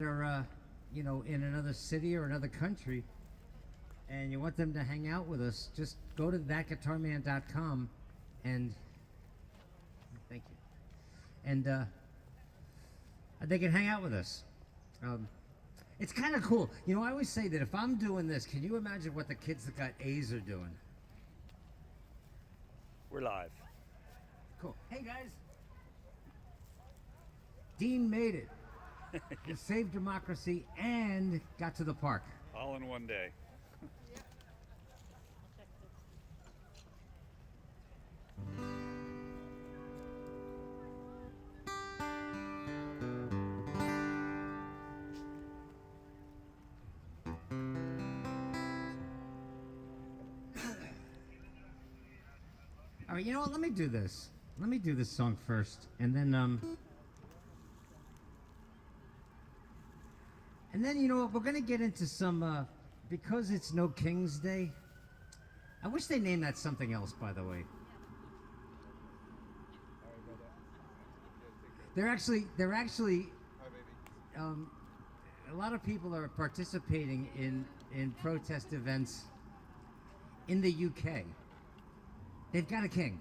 are, in another city or another country, and you want them to hang out with us, just go to thatguitarman.com and thank you, and they can hang out with us. It's kind of cool. I always say that if I'm doing this, can you imagine what the kids that got A's are doing? We're live. Cool. Hey guys, Dean made it. He saved democracy and got to the park. All in one day. All right, you know what? Let me do this. Let me do this song first, and then what? We're gonna get into some because it's No King's Day. I wish they named that something else, by the way. They're actually. A lot of people are participating in protest events in the UK. They've got a king.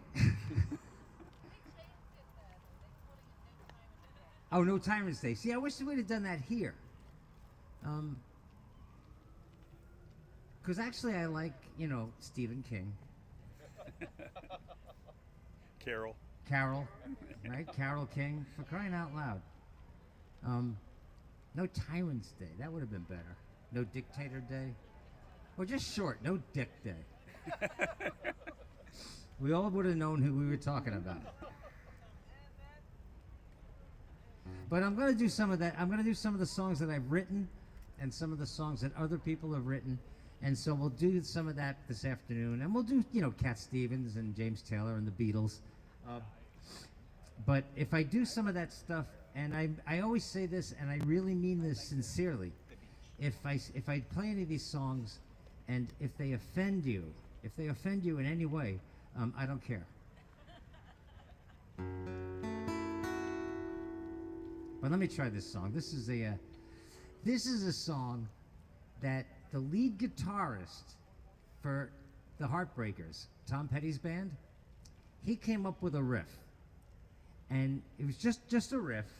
Oh, No Tyrant's Day. See, I wish we'd have done that here. Because actually I like, Stephen King. Carol, right? Carol King, for crying out loud. No Tyrant's Day. That would have been better. No Dictator Day. Or just short, No Dick Day. We all would have known who we were talking about. But I'm going to do some of that. I'm going to do some of the songs that I've written and some of the songs that other people have written. And so we'll do some of that this afternoon. And we'll do, Cat Stevens and James Taylor and the Beatles. But if I do some of that stuff, and I always say this, and I really mean this sincerely, if I play any of these songs, and if they offend you in any way, I don't care. But let me try this song. This is a song that the lead guitarist for the Heartbreakers, Tom Petty's band, he came up with a riff. And it was just a riff,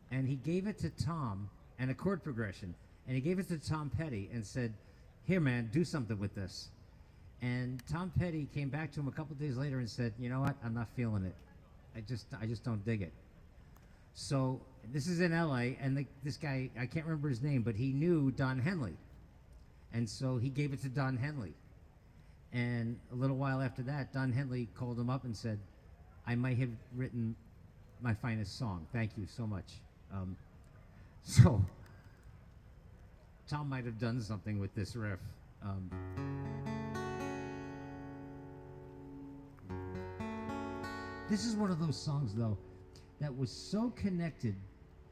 and he gave it to Tom, and a chord progression, and he gave it to Tom Petty and said, "Here, man, do something with this." And Tom Petty came back to him a couple days later and said, "You know what? I'm not feeling it. I just don't dig it." So this is in L.A., and this guy, I can't remember his name, but he knew Don Henley. And so he gave it to Don Henley. And a little while after that, Don Henley called him up and said, "I might have written my finest song. Thank you so much." So Tom might have done something with this riff. This is one of those songs, though, that was so connected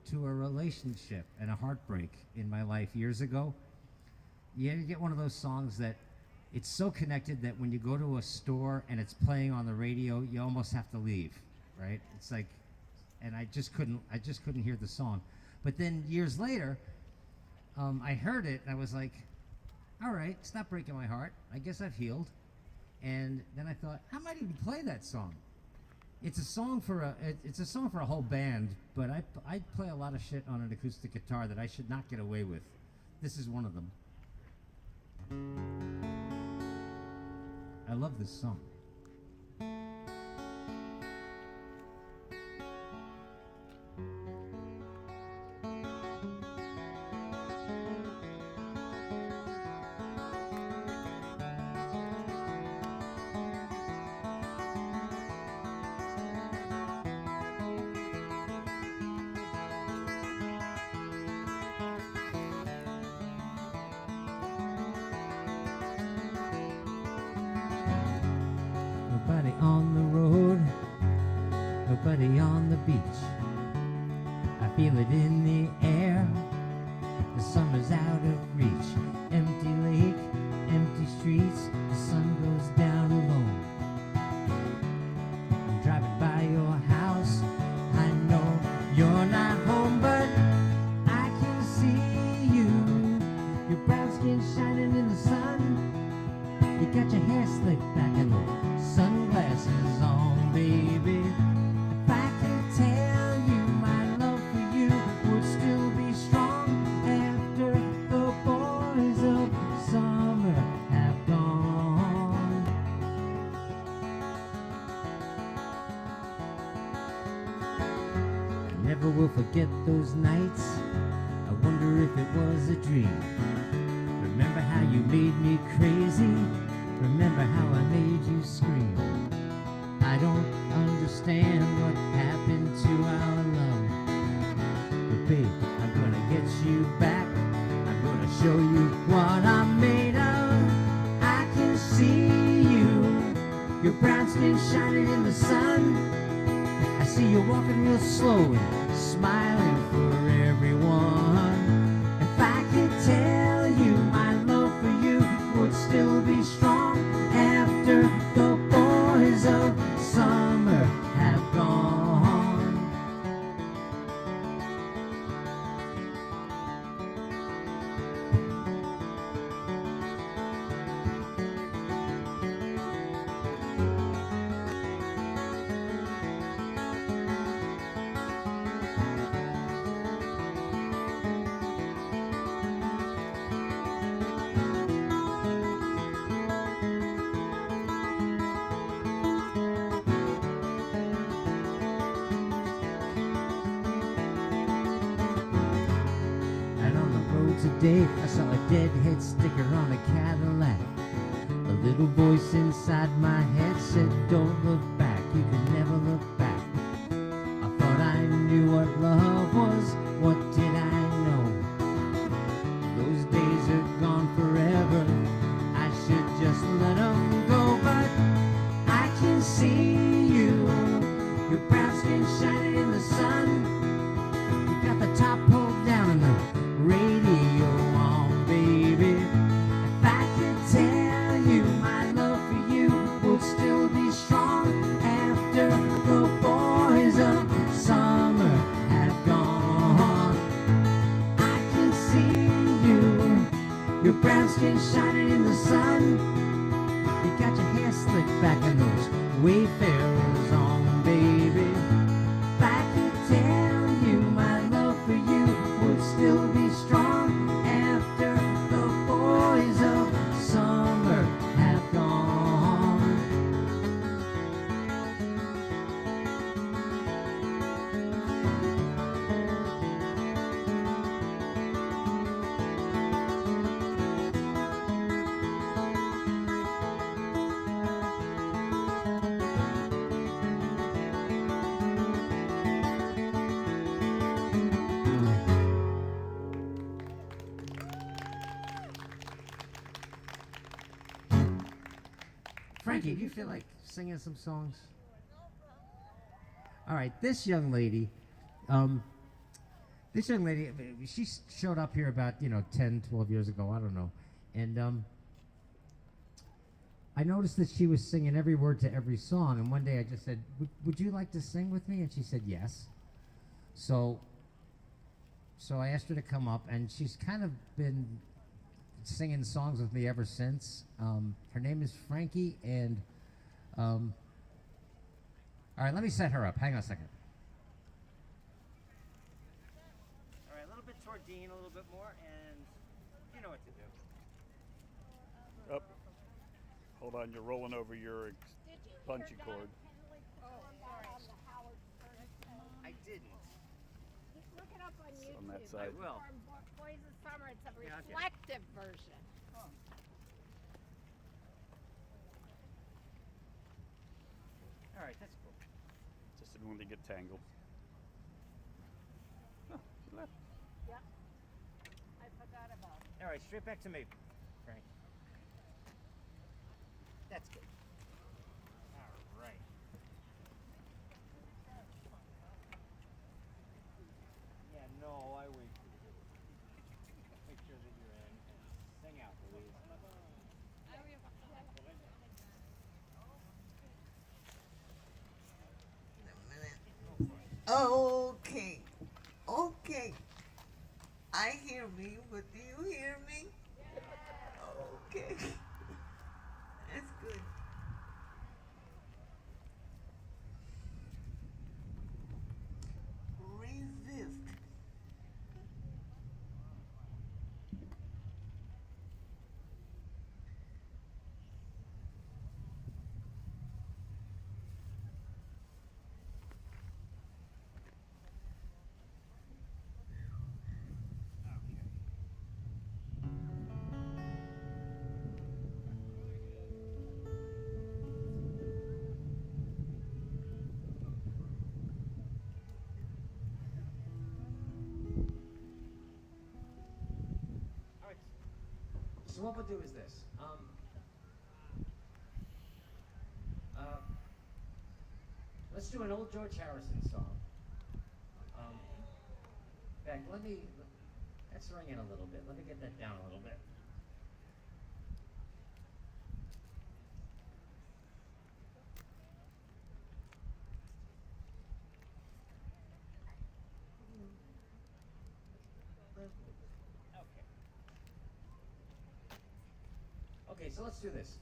to a relationship and a heartbreak in my life years ago. You get one of those songs that it's so connected that when you go to a store and it's playing on the radio, you almost have to leave, right? It's like, and I just couldn't hear the song. But then years later, I heard it and I was like, all right, stop breaking my heart. I guess I've healed. And then I thought, I might even play that song. It's a song for a whole band, but I play a lot of shit on an acoustic guitar that I should not get away with. This is one of them. I love this song. Nobody on the road, nobody on the beach. I feel it in the air, the summer's out of reach. Empty lake, empty streets, the sun goes down alone. I'm driving by your house, I know you're not home, but I can see skin shining in the sun. You got your hair slicked back and the sunglasses on, baby. If I could tell you my love for you would still be strong after the boys of summer have gone. I never will forget those nights. I wonder if it was a dream. Remember how you made me crazy? Remember how I made you scream? I don't understand what happened to our love, but babe, I'm gonna get you back. I'm gonna show you what I'm made of. I can see you, your brown skin shining in the sun. I see you walking real slow and smiling for everyone. If I could tell you my love for you would still be strong after the boys of summer have gone. Today I saw a deadhead sticker on a Cadillac. A little voice inside my head said, don't look back, you can never look back. I thought I knew what love was, what did I know? Those days are gone forever, I should just let them go. But I can see you, your brown skin shining in the sun. You got the top pulled down and the radio on, baby. If I could tell you my love for you would still be strong after the boys of summer have gone. I can see you, your brown skin shining in the sun. You got your hair slicked back and those Wayfarers on, baby. If I could tell you my love for you would still be strong after the boys of summer have gone. Frankie, do you feel like singing some songs? All right, this young lady, she showed up here about, 10, 12 years ago, I don't know. And I noticed that she was singing every word to every song. And one day I just said, would you like to sing with me? And she said yes. So I asked her to come up, and she's kind of been singing songs with me ever since. Her name is Frankie, and all right, let me set her up. Hang on a second. All right, a little bit toward Dean, a little bit more, and you know what to do. Up. Hold on, you're rolling over your bungee cord. I didn't. Look it up on YouTube. On that side. I will. Boys of Summer. It's a Yeah, okay. reflective version. All right, that's cool. Just didn't want to get tangled. Oh, she left. Yep. I forgot about it. All right, straight back to me, Frank. That's good. All right. Yeah, no, I would make sure that you're in and sing out, please. Okay. I hear me, but do you hear me? Okay. That's good. Resist. All right. So what we'll do is this. Let's do an old George Harrison song. Beck, let's ring it a little bit. Let me get that down a little bit. Okay. Okay, so let's do this.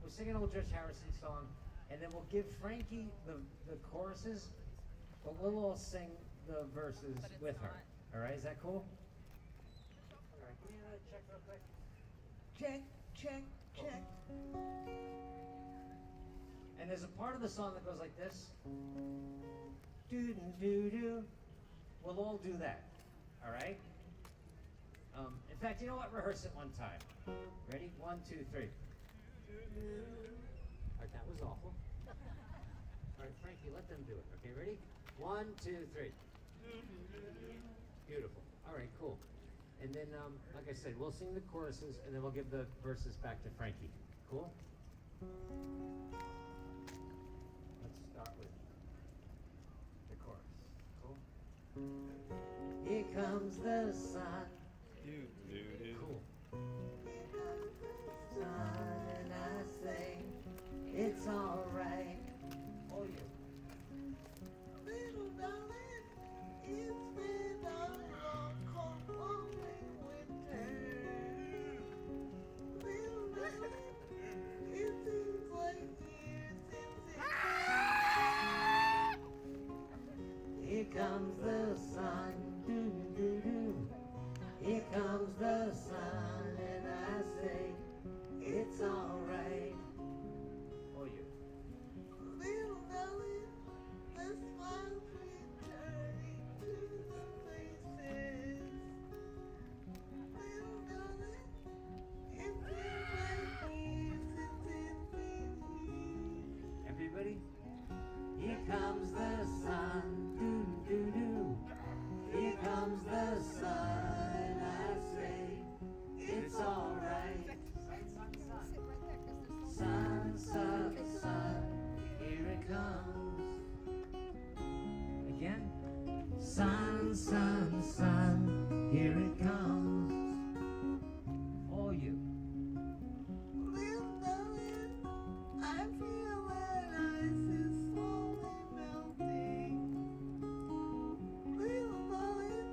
We'll sing an old George Harrison song, and then we'll give Frankie the choruses, but we'll all sing the verses with her. All right, is that cool? All right, give me another check real quick. Check, check, check. And there's a part of the song that goes like this. Doo doo doo. We'll all do that. All right. In fact, you know what? Rehearse it one time. Ready? 1, 2, 3. All right, that was awful. All right, Frankie, let them do it. Okay, ready? 1, 2, 3. Beautiful. All right, cool. And then, like I said, we'll sing the choruses, and then we'll give the verses back to Frankie. Cool? Let's start with the chorus. Cool? Here comes the sun. Cool. Sun, and I say, it's alright. Oh, yeah. Little darling, it's been a long, cold, lonely winter. Little darling, it seems like years since Here comes the sun. Doo doo doo. Here comes the sun, and I say, it's alright. Oh, yeah. little darling, the smiles returning to the faces. Little darling, it seems like years since it's been here. Everybody? Here comes the sun. Doo doo doo. Here comes the sun, and I say, it's alright. Sun, sun, sun, here it comes. Again. Sun, sun, sun, here it comes. Oh, you. Little darling, I feel that ice is slowly melting. Little darling,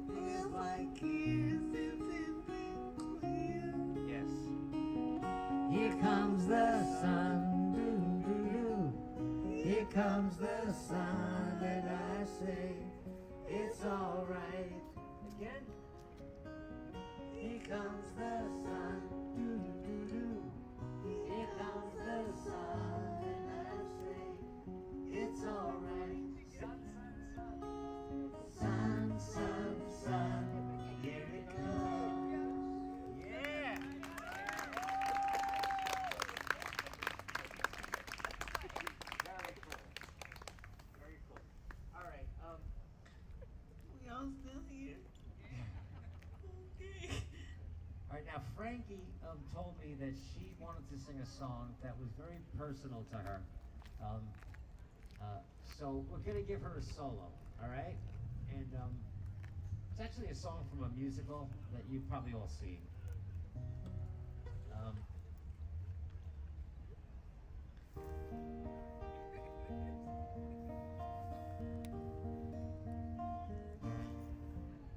feels like years since it's been clear. Yes. Here comes the sun. Doo, doo, doo. Here comes the sun, and I say, it's alright. Again. Here comes the sun. Doo, doo, doo. Here comes the sun, and I say, it's alright. Sun, sun, sun, here it comes. Yeah. Very cool. Very cool. All right. We all still here? Okay. All right. Now, Frankie told me that she wanted to sing a song that was very personal to her. So we're gonna give her a solo. All right. And it's actually a song from a musical that you've probably all seen.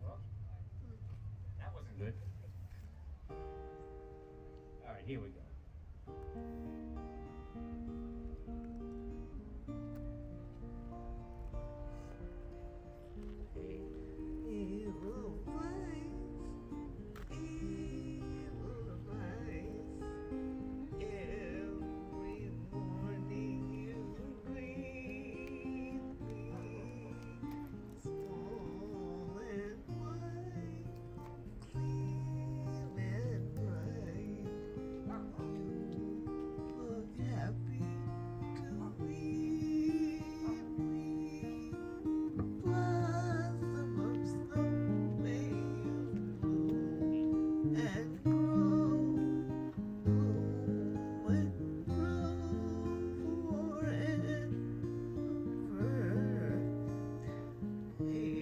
Well, that wasn't good. Here we go. Evil eyes, every morning you greet me, small and white, clean and bright. You look happy to meet me. Blossom of snow may bloom and grow and grow forever. Edelweiss,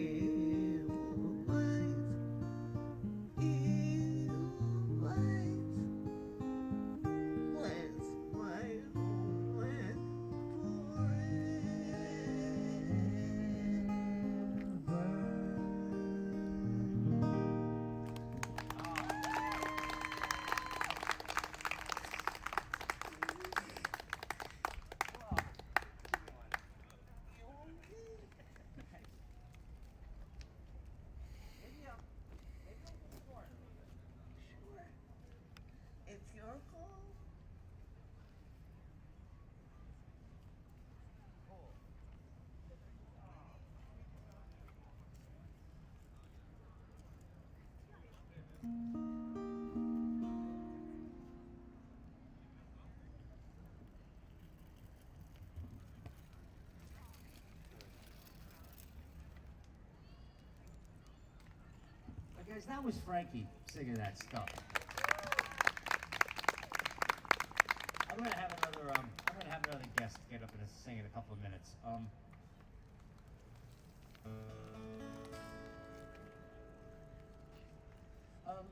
bless my homeland Sure. It's your call. Guys, that was Frankie singing that stuff. I'm gonna have another guest get up and sing in a couple of minutes.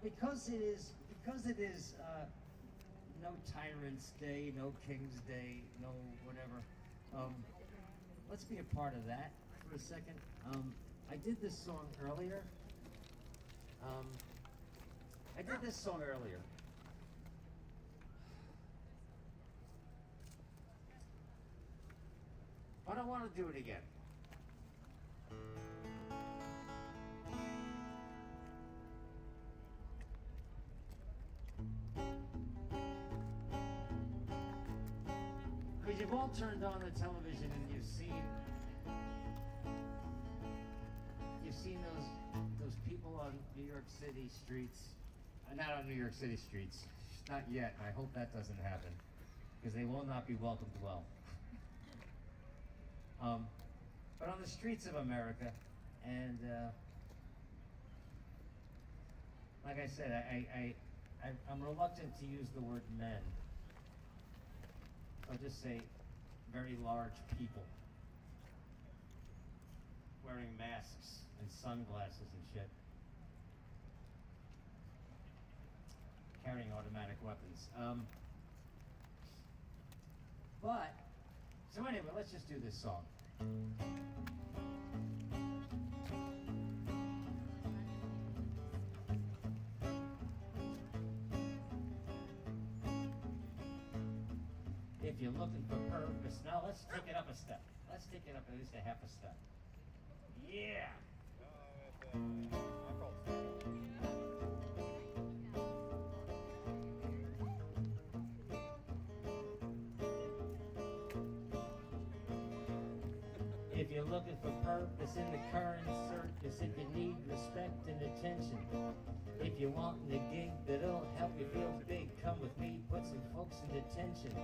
Because it is no Tyrant's Day, no King's Day, no whatever. Let's be a part of that for a second. I did this song earlier. But I want to do it again. Because you've all turned on the television and you've seen those people on New York City streets. Not on New York City streets. Not yet. I hope that doesn't happen. Because they will not be welcomed well. But on the streets of America, and like I said, I'm reluctant to use the word men. I'll just say very large people wearing masks and sunglasses and shit, carrying automatic weapons. So anyway, let's just do this song. If you're looking for purpose, now let's take it up a step. Let's take it up at least a half a step. Yeah! If you're looking for purpose in the current circus, if you need respect and attention, if you're wanting a gig that'll help you feel big, come with me, put some folks in detention.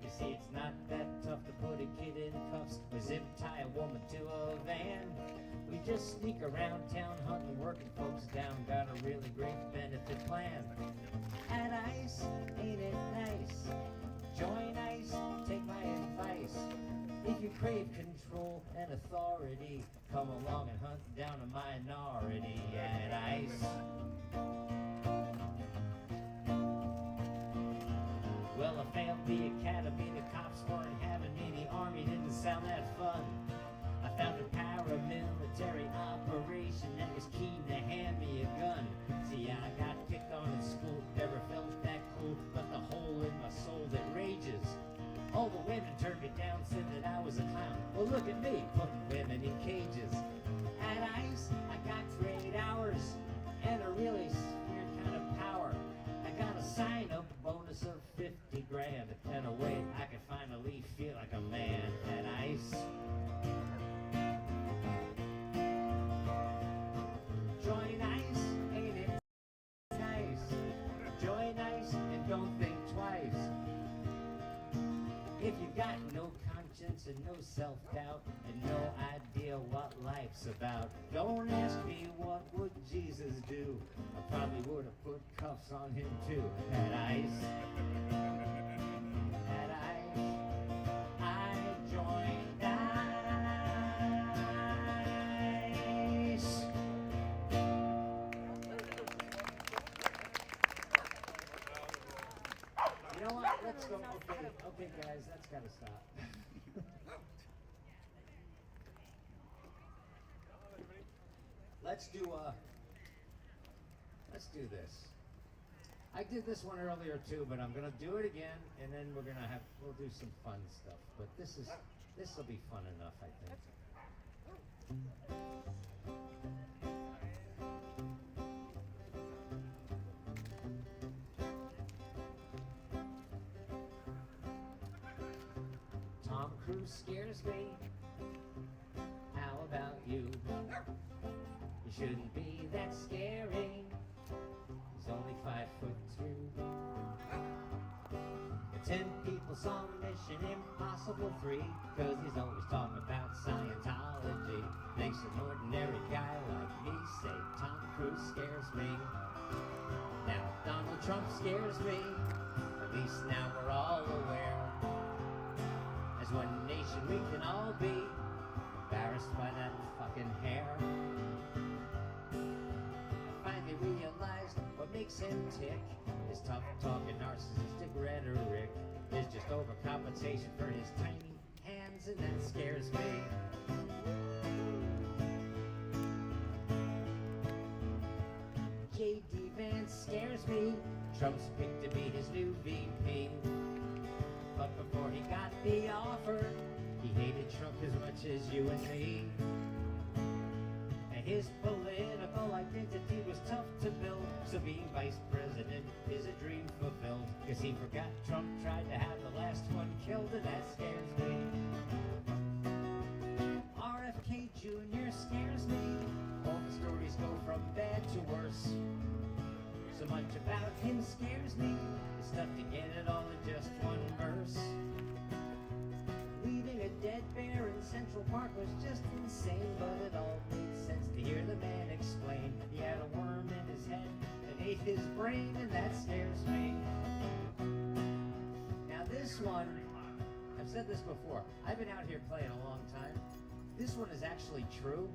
You see, it's not that tough to put a kid in cuffs or zip tie a woman to a van. We just sneak around town hunting, working folks down, got a really great benefit plan. At ICE, ain't it nice? Join ICE, take my advice. If you crave control and authority, come along and hunt down a minority at ICE. Well, I failed the academy, the cops weren't having me, the army didn't sound that fun. I found a paramilitary operation that was keen to hand me a gun. See, I got picked on in school, never felt that cool, but the whole look at me, putting women in cages. At ICE, I got 3 hours and a really weird kind of power. I got a sign-up bonus of 50 grand and a way I could finally feel like a man at ICE. Join ICE, ain't it nice? Join ICE and don't think twice. If you got no conscience and no self-doubt and no idea what life's about, don't ask me what would Jesus do. I probably would have put cuffs on him too. At ICE, at ICE, I joined ICE. You know what? Let's go. Okay, guys, that's gotta stop. Let's do this. I did this one earlier too, but I'm gonna do it again, and then we'll do some fun will be fun enough, I think. Tom Cruise scares me. How about you? You shouldn't be that scary. He's only 5'2". 10 people saw Mission Impossible 3, 'cause he's always talking about Scientology. Makes an ordinary guy like me say Tom Cruise scares me. Now Donald Trump scares me. At least now we're all aware. As one nation we can all be embarrassed by that fucking hair. I finally realized what makes him tick. His tough talking narcissistic rhetoric is just overcompensation for his tiny hands, and that scares me. J.D. Vance scares me. Trump's picked to be his new VP. But before he got the offer, he hated Trump as much as you and me. And his political identity was tough to build, so being vice president is a dream fulfilled. 'Cause he forgot Trump tried to have the last one killed, and that scares me. RFK Jr. scares me. All the stories go from bad to worse. So much about him scares me. It's tough to get it all in just one verse. Leaving a dead bear in Central Park was just insane, but it all made sense to hear the man explain. He had a worm in his head that ate his brain, and that scares me. Now this one, I've said this before, I've been out here playing a long time. This one is actually true.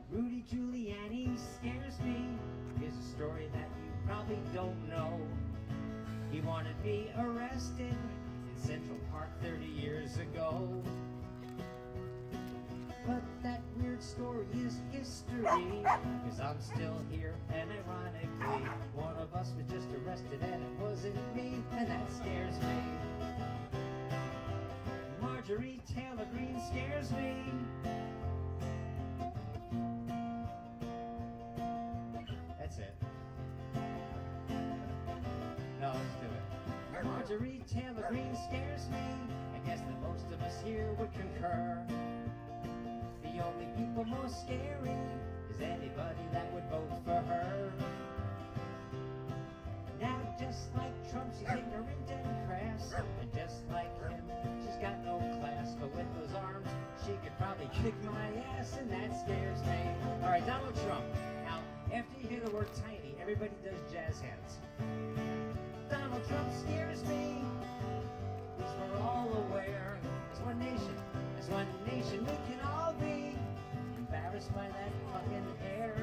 Rudy Giuliani scares me. Here's a story that you probably don't know. He wanted me arrested in Central Park 30 years ago. But that weird story is history, 'cause I'm still here, and ironically, one of us was just arrested and it wasn't me, and that scares me. Marjorie Taylor Greene scares me. That's it. No, let's do it. Marjorie Taylor Greene scares me. I guess that most of us here would concur. The only people most scary is anybody that would vote for her. Now, just like Trump, she's ignorant and crass, and just like him, she's got no class. But with those arms, she could probably kick my ass, and that scares me. All right, Donald Trump. Now, after you hear the word tiny, everybody does jazz hands. Donald Trump scares me, 'cause we're all aware. As one nation we can all be embarrassed by that fucking hair.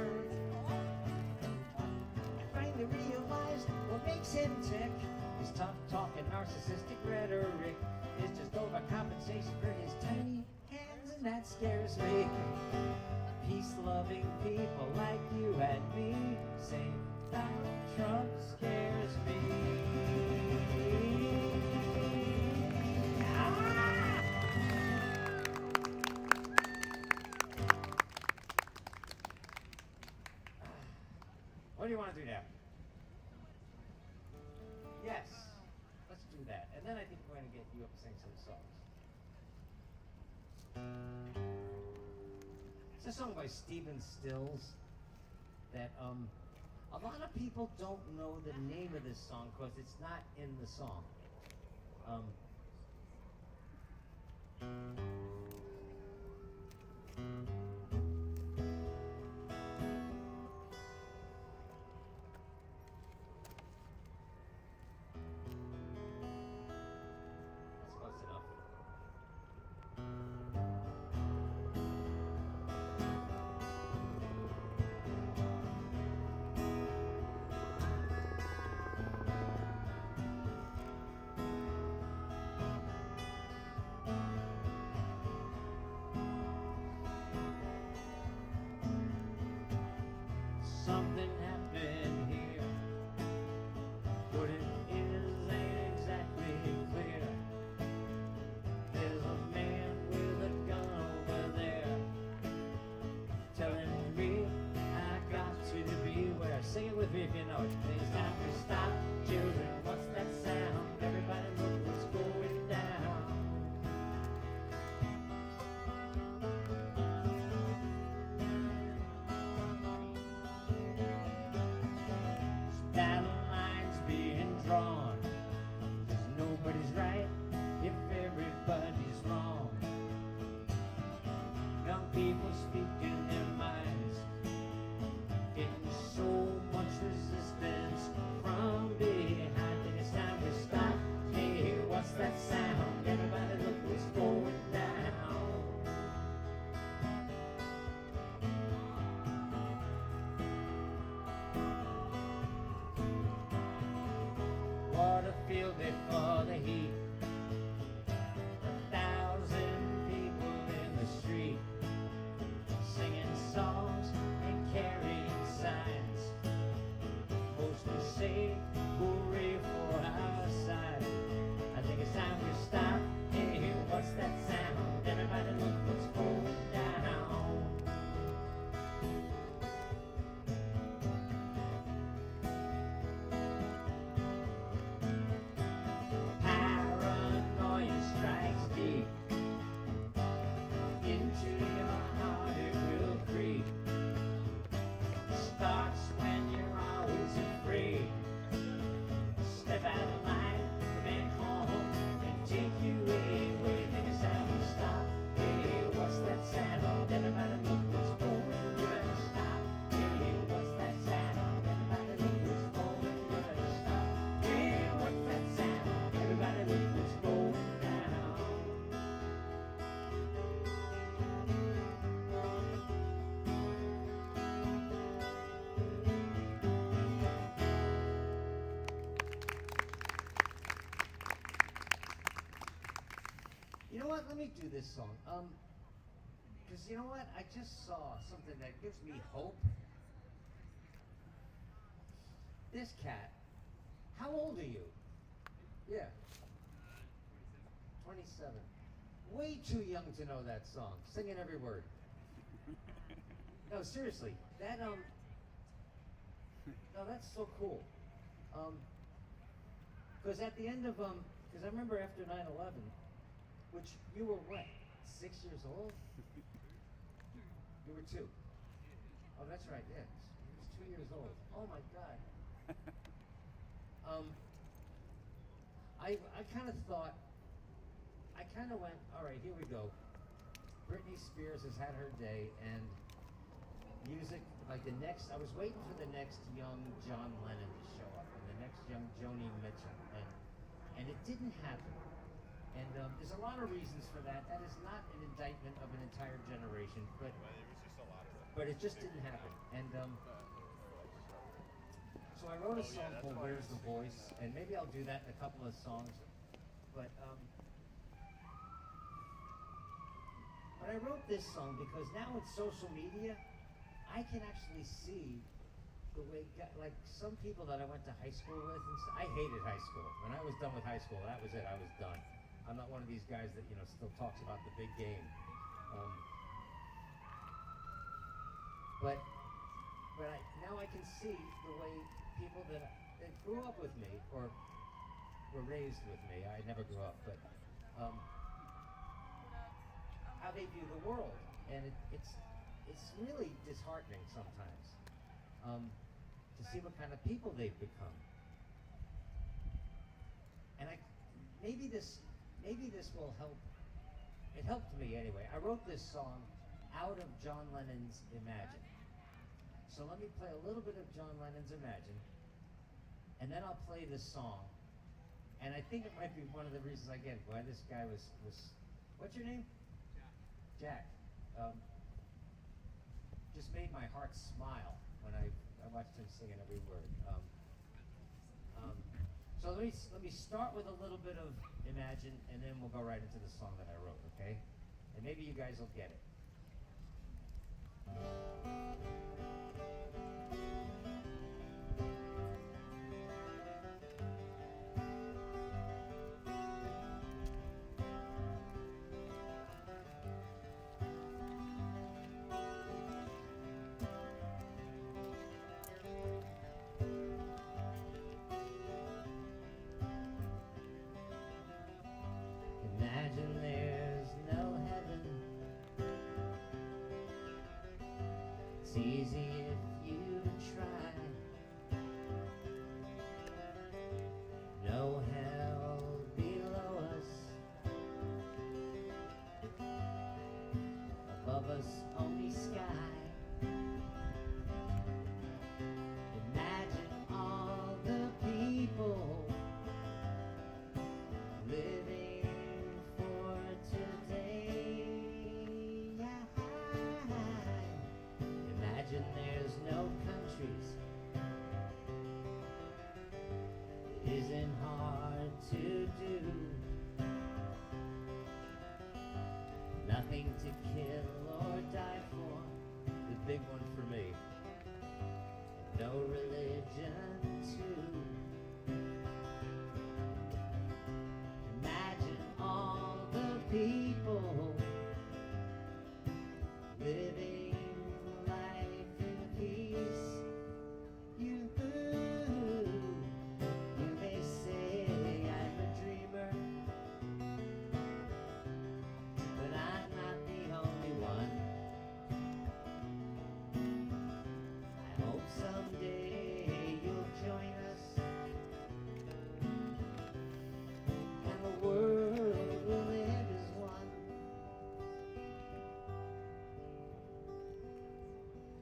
I finally realized what makes him tick. His tough talking narcissistic rhetoric is just overcompensation for his tiny hands, and that scares me. Peace-loving people like you and me say Donald Trump scares me. Ah! 'Cause What do you want to do now? Yes, let's do that. And then I think we're going to get you up and sing some songs. It's a song by Stephen Stills that a lot of people don't know the name of this song because it's not in the song. That's close enough. Something happened here, but it isn't exactly clear. There's a man with a gun over there, telling me I got to beware. Sing it with me if you know it. It's time to stop, children. What's that sound? Everybody look what's going down. Battle lines being drawn, 'cause nobody's right if everybody's wrong. Young people speaking their minds, getting so much resistance from behind. Think it's time to stop. Hey, what's that sound? Everybody look what's going down. What a field day for the heat. 1,000 people in the street, singing songs and carrying signs. Posters say, hooray for our side. I think it's time to stop. Hey, what's that sound? Everybody look what's going down. Paranoia strikes deep. Into your heart it will creep. Starts when you're always afraid. Step out of line, man home, and take you away. Think it's time to stop. Hey, what's that sound? Everybody look what's going. You better stop. Hey, what's that sound? Everybody look what's going. You better stop. Hey, what's that sound? Everybody look what's going down. You know what? Let me do this song. Because you know what? I just saw something that gives me hope. This cat. How old are you? Yeah. 27. Way too young to know that song. Singing every word. No, seriously. That no, that's so cool. Because at the end of because I remember after 9/11, which you were what? 6 years old? You were 2. Oh, that's right. Yeah, he was 2 years old. Oh my God. I kind of thought. I kind of went, all right, here we go. Britney Spears has had her day, and music, like the next, I was waiting for the next young John Lennon to show up, and the next young Joni Mitchell, and it didn't happen. And there's a lot of reasons for that. That is not an indictment of an entire generation, but it just didn't happen. And so I wrote a song called Where's the Voice, and maybe I'll do that in a couple of songs. But I wrote this song because now with social media, I can actually see the way, like some people that I went to high school with, I hated high school. When I was done with high school, that was it, I was done. I'm not one of these guys that, still talks about the big game. But but now I can see the way people that grew up with me or were raised with me. I never grew up, but how they view the world, and it's really disheartening sometimes to see what kind of people they've become. And maybe this will help. It helped me anyway. I wrote this song out of John Lennon's Imagine. So let me play a little bit of John Lennon's Imagine, and then I'll play this song. And I think it might be one of the reasons I get why this guy was what's your name? Jack. Just made my heart smile when I watched him singing every word. So let me start with a little bit of Imagine, and then we'll go right into the song that I wrote, okay? And maybe you guys will get it. Imagine there's no heaven. It's easy if you try. No hell below us. Above us only sky. Imagine all the people living for today. Imagine there's no countries. It isn't hard to do. Nothing to kill or die for. The big one for me. No religion too. Imagine all the people living life in peace. You may say I'm a dreamer, but I'm not the only one. I hope someday you'll join us, and the world will live as one.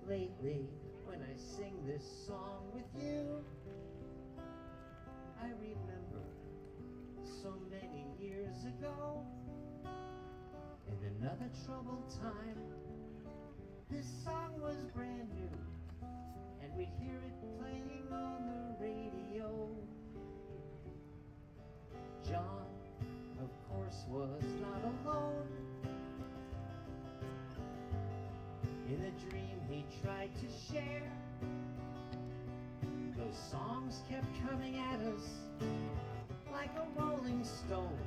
Lately, when I sing this song with you, I remember so many years ago, in another troubled time, this song was brand new, and we'd hear it playing on the radio. John, of course, was not alone. In a dream he tried to share. Those songs kept coming at us like a rolling stone.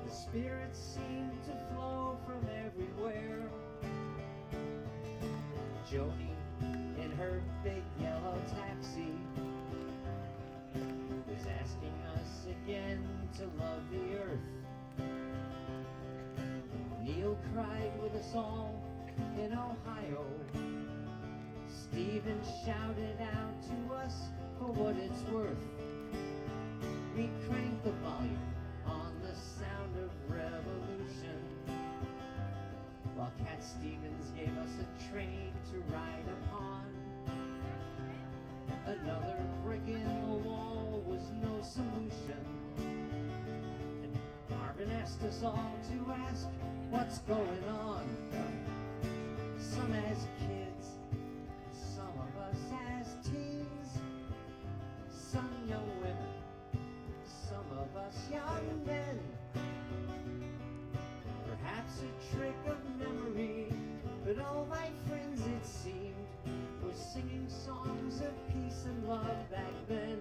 The spirits seemed to flow from everywhere. Joni, in her big yellow taxi, was asking us again to love the earth. Neil cried with us all in Ohio. Stephen shouted out to us for what it's worth. We cranked the volume on the sound of revolution, while Cat Stevens gave us a train to ride upon. Another brick in the wall was no solution, and Marvin asked us all to ask what's going on. Some as kids, some of us as teens, some young women, some of us young men. Perhaps a trick of memory, but all my friends, it seemed, were singing songs of peace and love back then.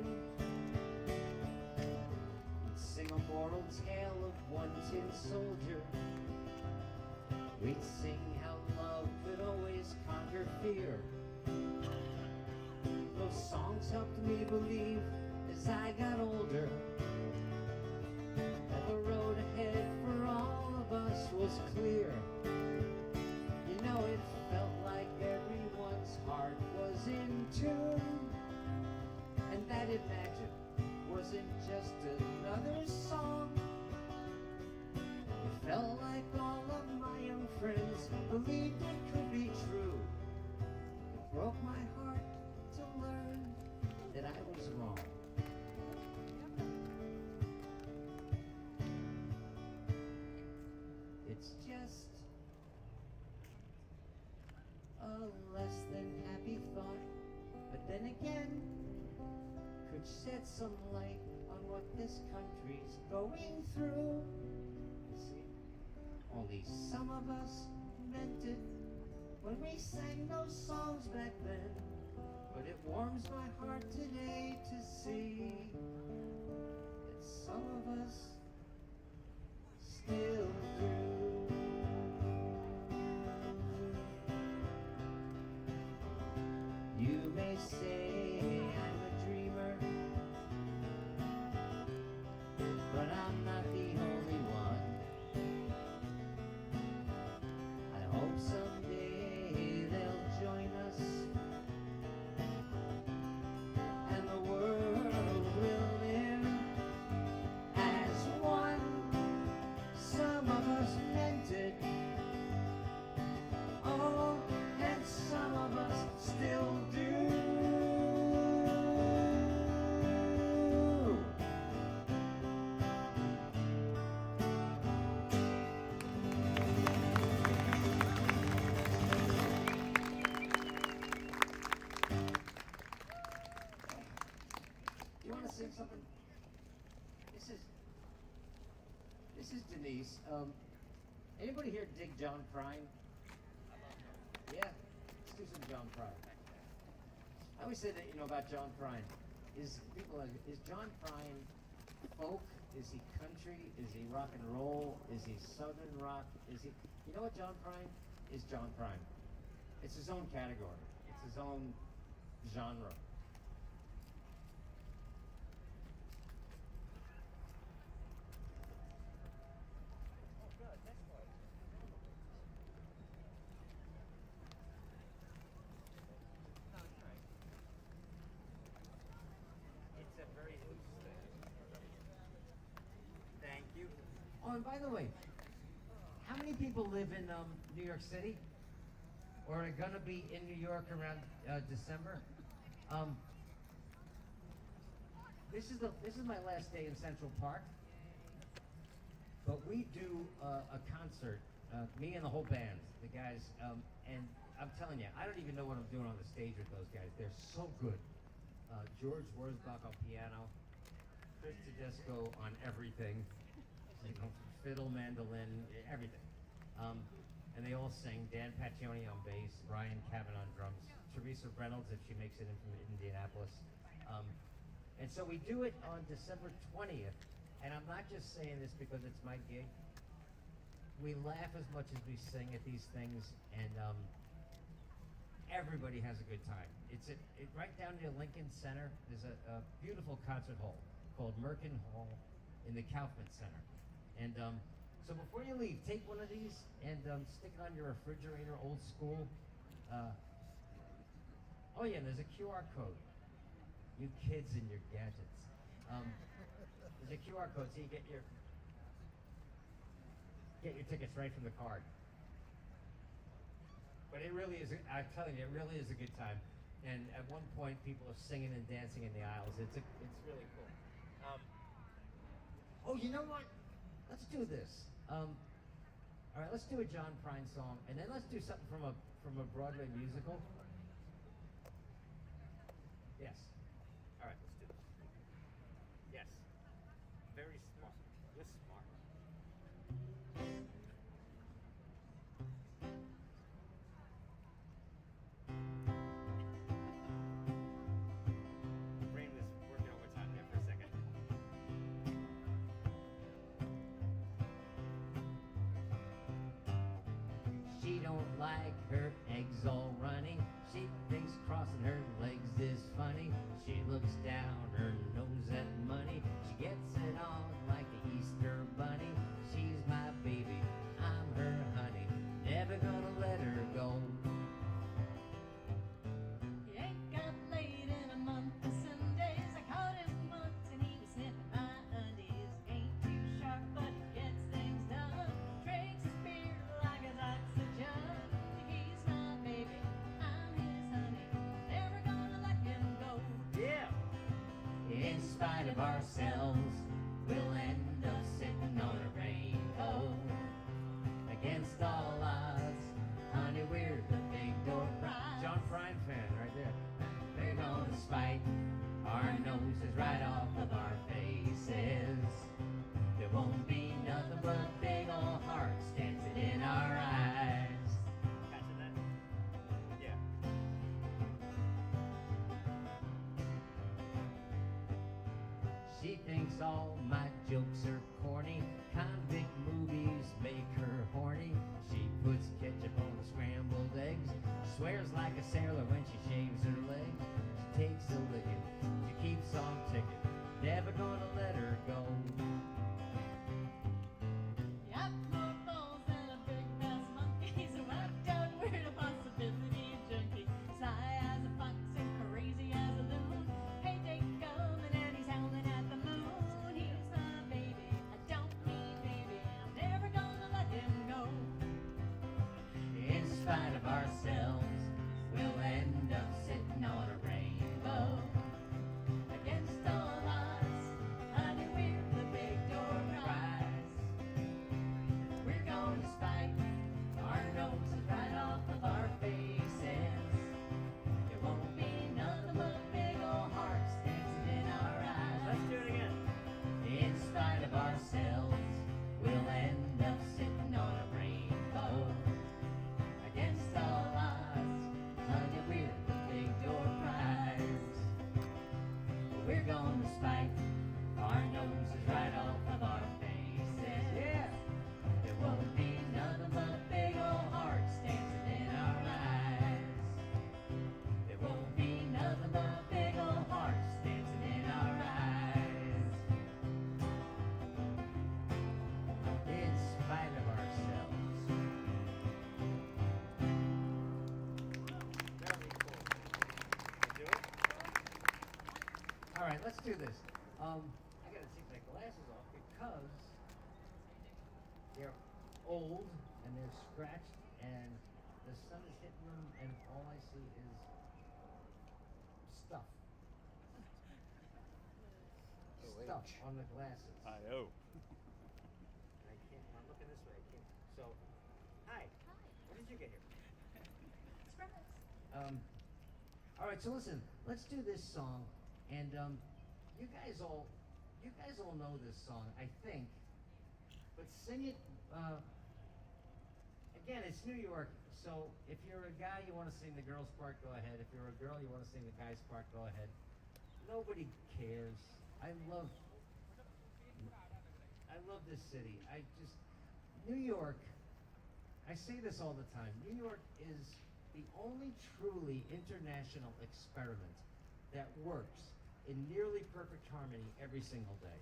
We'd sing a mortal tale of one tin soldier. We'd sing how love could always come helped me believe as I got older that the road ahead for all of us was clear. You know, it felt like everyone's heart was in tune, and that Imagine wasn't just another song. It felt like all of my young friends believed it could be true. It broke my heart to learn that I was wrong. It's just a less than happy thought, but then again, could shed some light on what this country's going through. See, only some of us meant it when we sang those songs back then, but it warms my heart today to see that some of us still do. You may say I'm a dreamer, but I'm not the only one. I hope someday they'll join us, and the world will live as one. Some of us meant it, oh, and some of us still do. You want to sing something? This is Denise. Anybody here dig John Prine? Yeah, let's do some John Prine. I always say that, about John Prine. Is John Prine folk? Is he country? Is he rock and roll? Is he southern rock? Is he? You know what John Prine is? John Prine. It's his own category. It's his own genre. It's a very loose thing. Thank you. Oh, and by the way, how many people live in New York City? Or are gonna be in New York around December? This is my last day in Central Park, but we do a concert. Me and the whole band, the guys, and I'm telling you, I don't even know what I'm doing on the stage with those guys. They're so good. George Wurzbach on piano, Chris Tedesco on everything, fiddle, mandolin, everything. And they all sing. Dan Paccioni on bass, Brian Cabin on drums, Teresa Reynolds if she makes it in from Indianapolis. And so we do it on December 20th, and I'm not just saying this because it's my gig. We laugh as much as we sing at these things, and everybody has a good time. It's right down near Lincoln Center. There's a beautiful concert hall called Merkin Hall in the Kaufman Center. And so before you leave, take one of these and stick it on your refrigerator, old school. Oh yeah, and there's a QR code. You kids and your gadgets. There's a QR code so you get your tickets right from the card. But it really is, I'm telling you, it really is a good time. And at one point, people are singing and dancing in the aisles. It's really cool. Oh, you know what? Let's do this. All right, let's do a John Prine song, and then let's do something from a Broadway musical. Yes. All right, let's do this. Yes. Very smart. You're smart. Brain was working overtime there for a second. She don't like her eggs all runny. She thinks crossing her legs is funny. She spite of ourselves, we'll end up sitting on a rainbow. Against all odds, honey, we're the big door prize. John Prine fan right there. They're gonna spite our noses right off of our faces. There won't be nothing but big old hearts dancing in our eyes. Catching that? Yeah. She thinks all my jokes are corny. Convict movies make her horny. She puts ketchup on the scrambled eggs. Swears like a sailor when she shaves her legs. She takes a licking, she keeps on ticking. Never gonna let her go. Yep, more balls than a big fast monkey. So whacked out weird a possibility junkie. Sly as a fox and crazy as a loon. Hey, take coming and he's howling at the moon. He's my baby, I don't mean baby. I'm never gonna let him go. In spite of ourselves, we'll end up sitting on a rainbow. Against all odds, honey, we're the big door prize. We're gonna spike our noses right off of our faces. There won't be nothing but big old hearts dancing in our eyes. Let's do it again. In spite of ourselves, we'll end up sitting on a rainbow. Against all odds, honey, we're the big door prize. We're gonna spike our noses right off of our faces. Yeah. There won't be nothing but big old hearts dancing in our eyes. There won't be nothing but big old hearts dancing in our eyes. In spite of ourselves. Very cool. Do it? All right, let's do this. I gotta take my glasses off because they're old and they're scratched and the sun is hitting them and all I see is stuff. Stuff on the glasses. I-O. I can't, I'm looking this way, I can't. So, hi. When did you get here? All right, so listen, let's do this song, and you guys all know this song, I think, but sing it. Again, it's New York, so if you're a guy, you want to sing the girl's part, go ahead. If you're a girl, you want to sing the guy's part, go ahead. Nobody cares. I love this city. New York. I say this all the time. New York is the only truly international experiment that works in nearly perfect harmony every single day.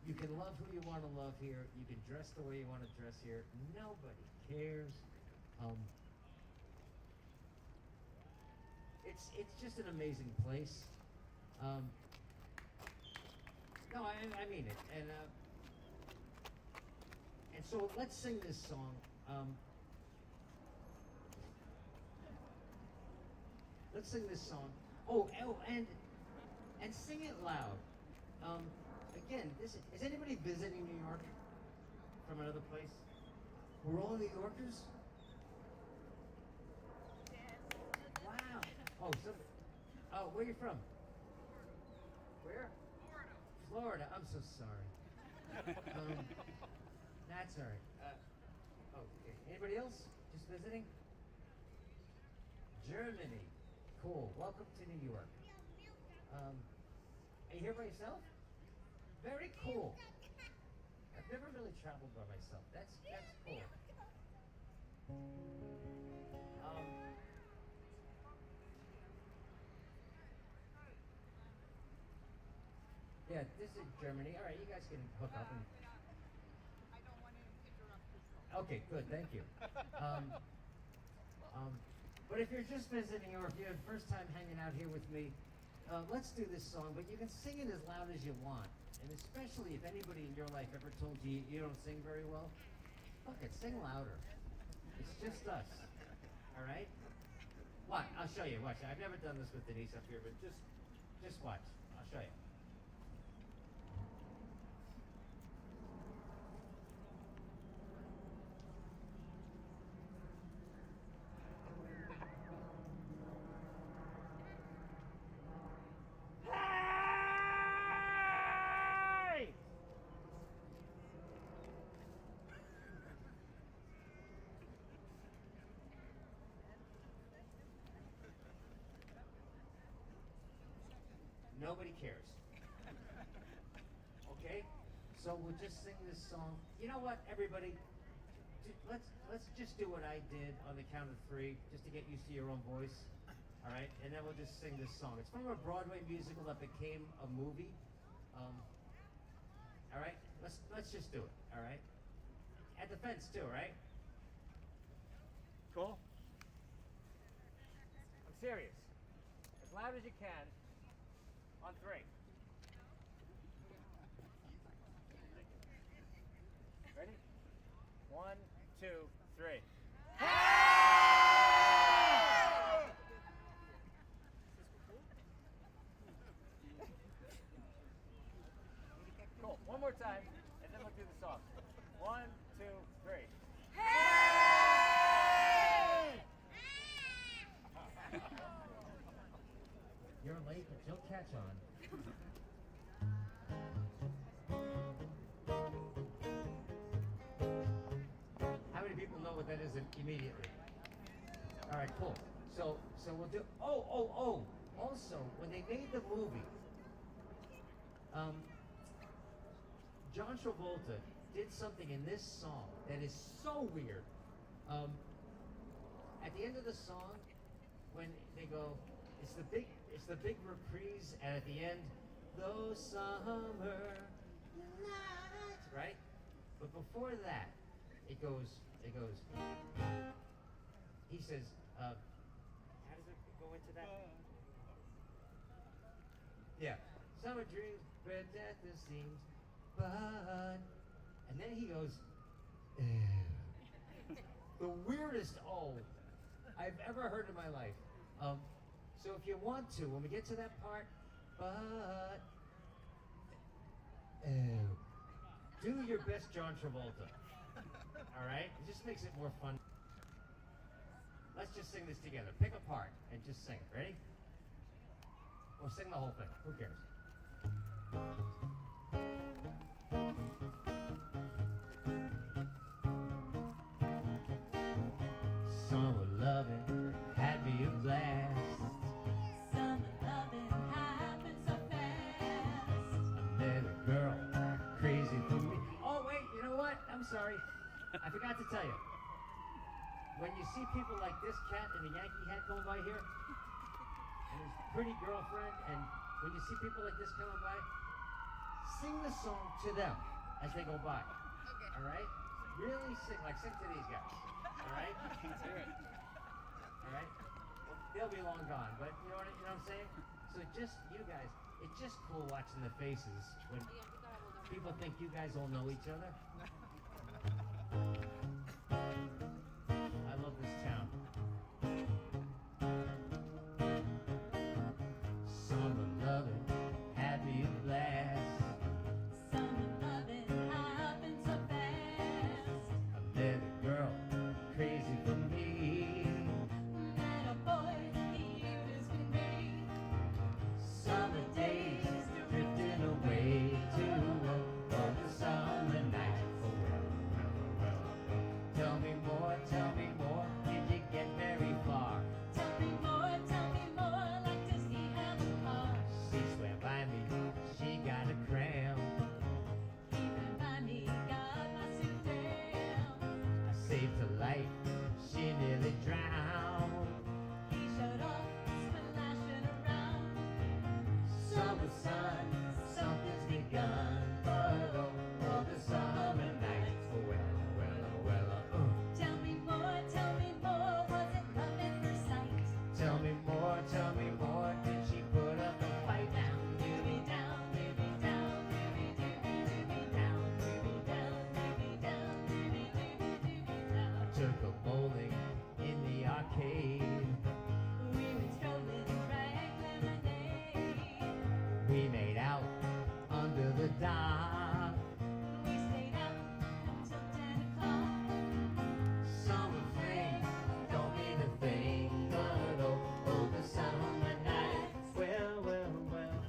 You can love who you want to love here. You can dress the way you want to dress here. Nobody cares. It's just an amazing place. No, I mean it. And so let's sing this song. Let's sing this song. And sing it loud. Again, is anybody visiting New York from another place? We're all New Yorkers? Wow. Where are you from? Where? Florida. I'm so sorry. That's all right. Okay. Anybody else? Just visiting? Germany. Cool. Welcome to New York. Are you here by yourself? Very cool. I've never really traveled by myself. That's cool. Yeah, this is Germany. All right, you guys can hook up and. I don't want to interrupt this song. Okay, good. Thank you. But if you're just visiting or if you're the first time hanging out here with me, let's do this song. But you can sing it as loud as you want. And especially if anybody in your life ever told you you don't sing very well, fuck it, sing louder. It's just us. All right? What? I'll show you. Watch. I've never done this with Denise up here, but just Just watch. I'll show you. Hey! Nobody cares. Okay? So we'll just sing this song. You know what, everybody? Let's just do what I did on the count of 3, just to get used to your own voice. All right? And then we'll just sing this song. It's from a Broadway musical that became a movie. All right? Let's just do it. All right? At the fence too, right? Cool. I'm serious. As loud as you can. On 3. Ready? 1, 2, 3. Cool. One more time, and then we'll do the song. 1, 2, 3. You're late, but you'll catch on. How many people know what that is immediately? All right, cool. So we'll do. Oh. Also, when they made the movie, John Travolta did something in this song that is so weird. At the end of the song, when they go, it's the big reprise, and at the end, those summer nights, right? But before that, it goes. He says, how does it go into that? Yeah, summer dreams, red death it seems, but, and then he goes, the weirdest I've ever heard in my life. So if you want to, when we get to that part, but, do your best John Travolta. All right? It just makes it more fun. Let's just sing this together. Pick a part and just sing it. Ready? We'll sing the whole thing. Who cares? Summer loving had me a blast. Summer loving happened so fast. I met a girl crazy for me. Oh wait, you know what? I'm sorry. I forgot to tell you. When you see people like this cat in the Yankee hat going by here, and his pretty girlfriend, and when you see people like this coming by, sing the song to them as they go by. Okay. All right? Really sing to these guys. All right? All right? Well, they'll be long gone, but you know what I'm saying? So just you guys, it's just cool watching the faces when people think you guys all know each other. I love this town. Summer loving had me a blast. Summer loving happened so fast. I met a girl crazy for me. Met a boy, cute as can be. Summer days drifting away to all the summer nights. Tell me more, did you get very far? Tell me more, like to see how far. She swam by me, she got a cramp. Even by me, got my suit down. I saved her life, she nearly drowned. He showed off, splashing around. Summer sun, something's begun. But all the summer nights, Tell me more, was it love at first sight? Tell me more, did she put up a fight? Down, Doobie down, doobie down, doobie doobie doobie down, doobie down, doobie down, doobie doobie doobie down. took her bowling in the arcade. We went strolling, drank lemonade. We made out under the dock. We stayed out until 10 o'clock. Summer fling don't mean a thing, but oh, the summer nights. Well,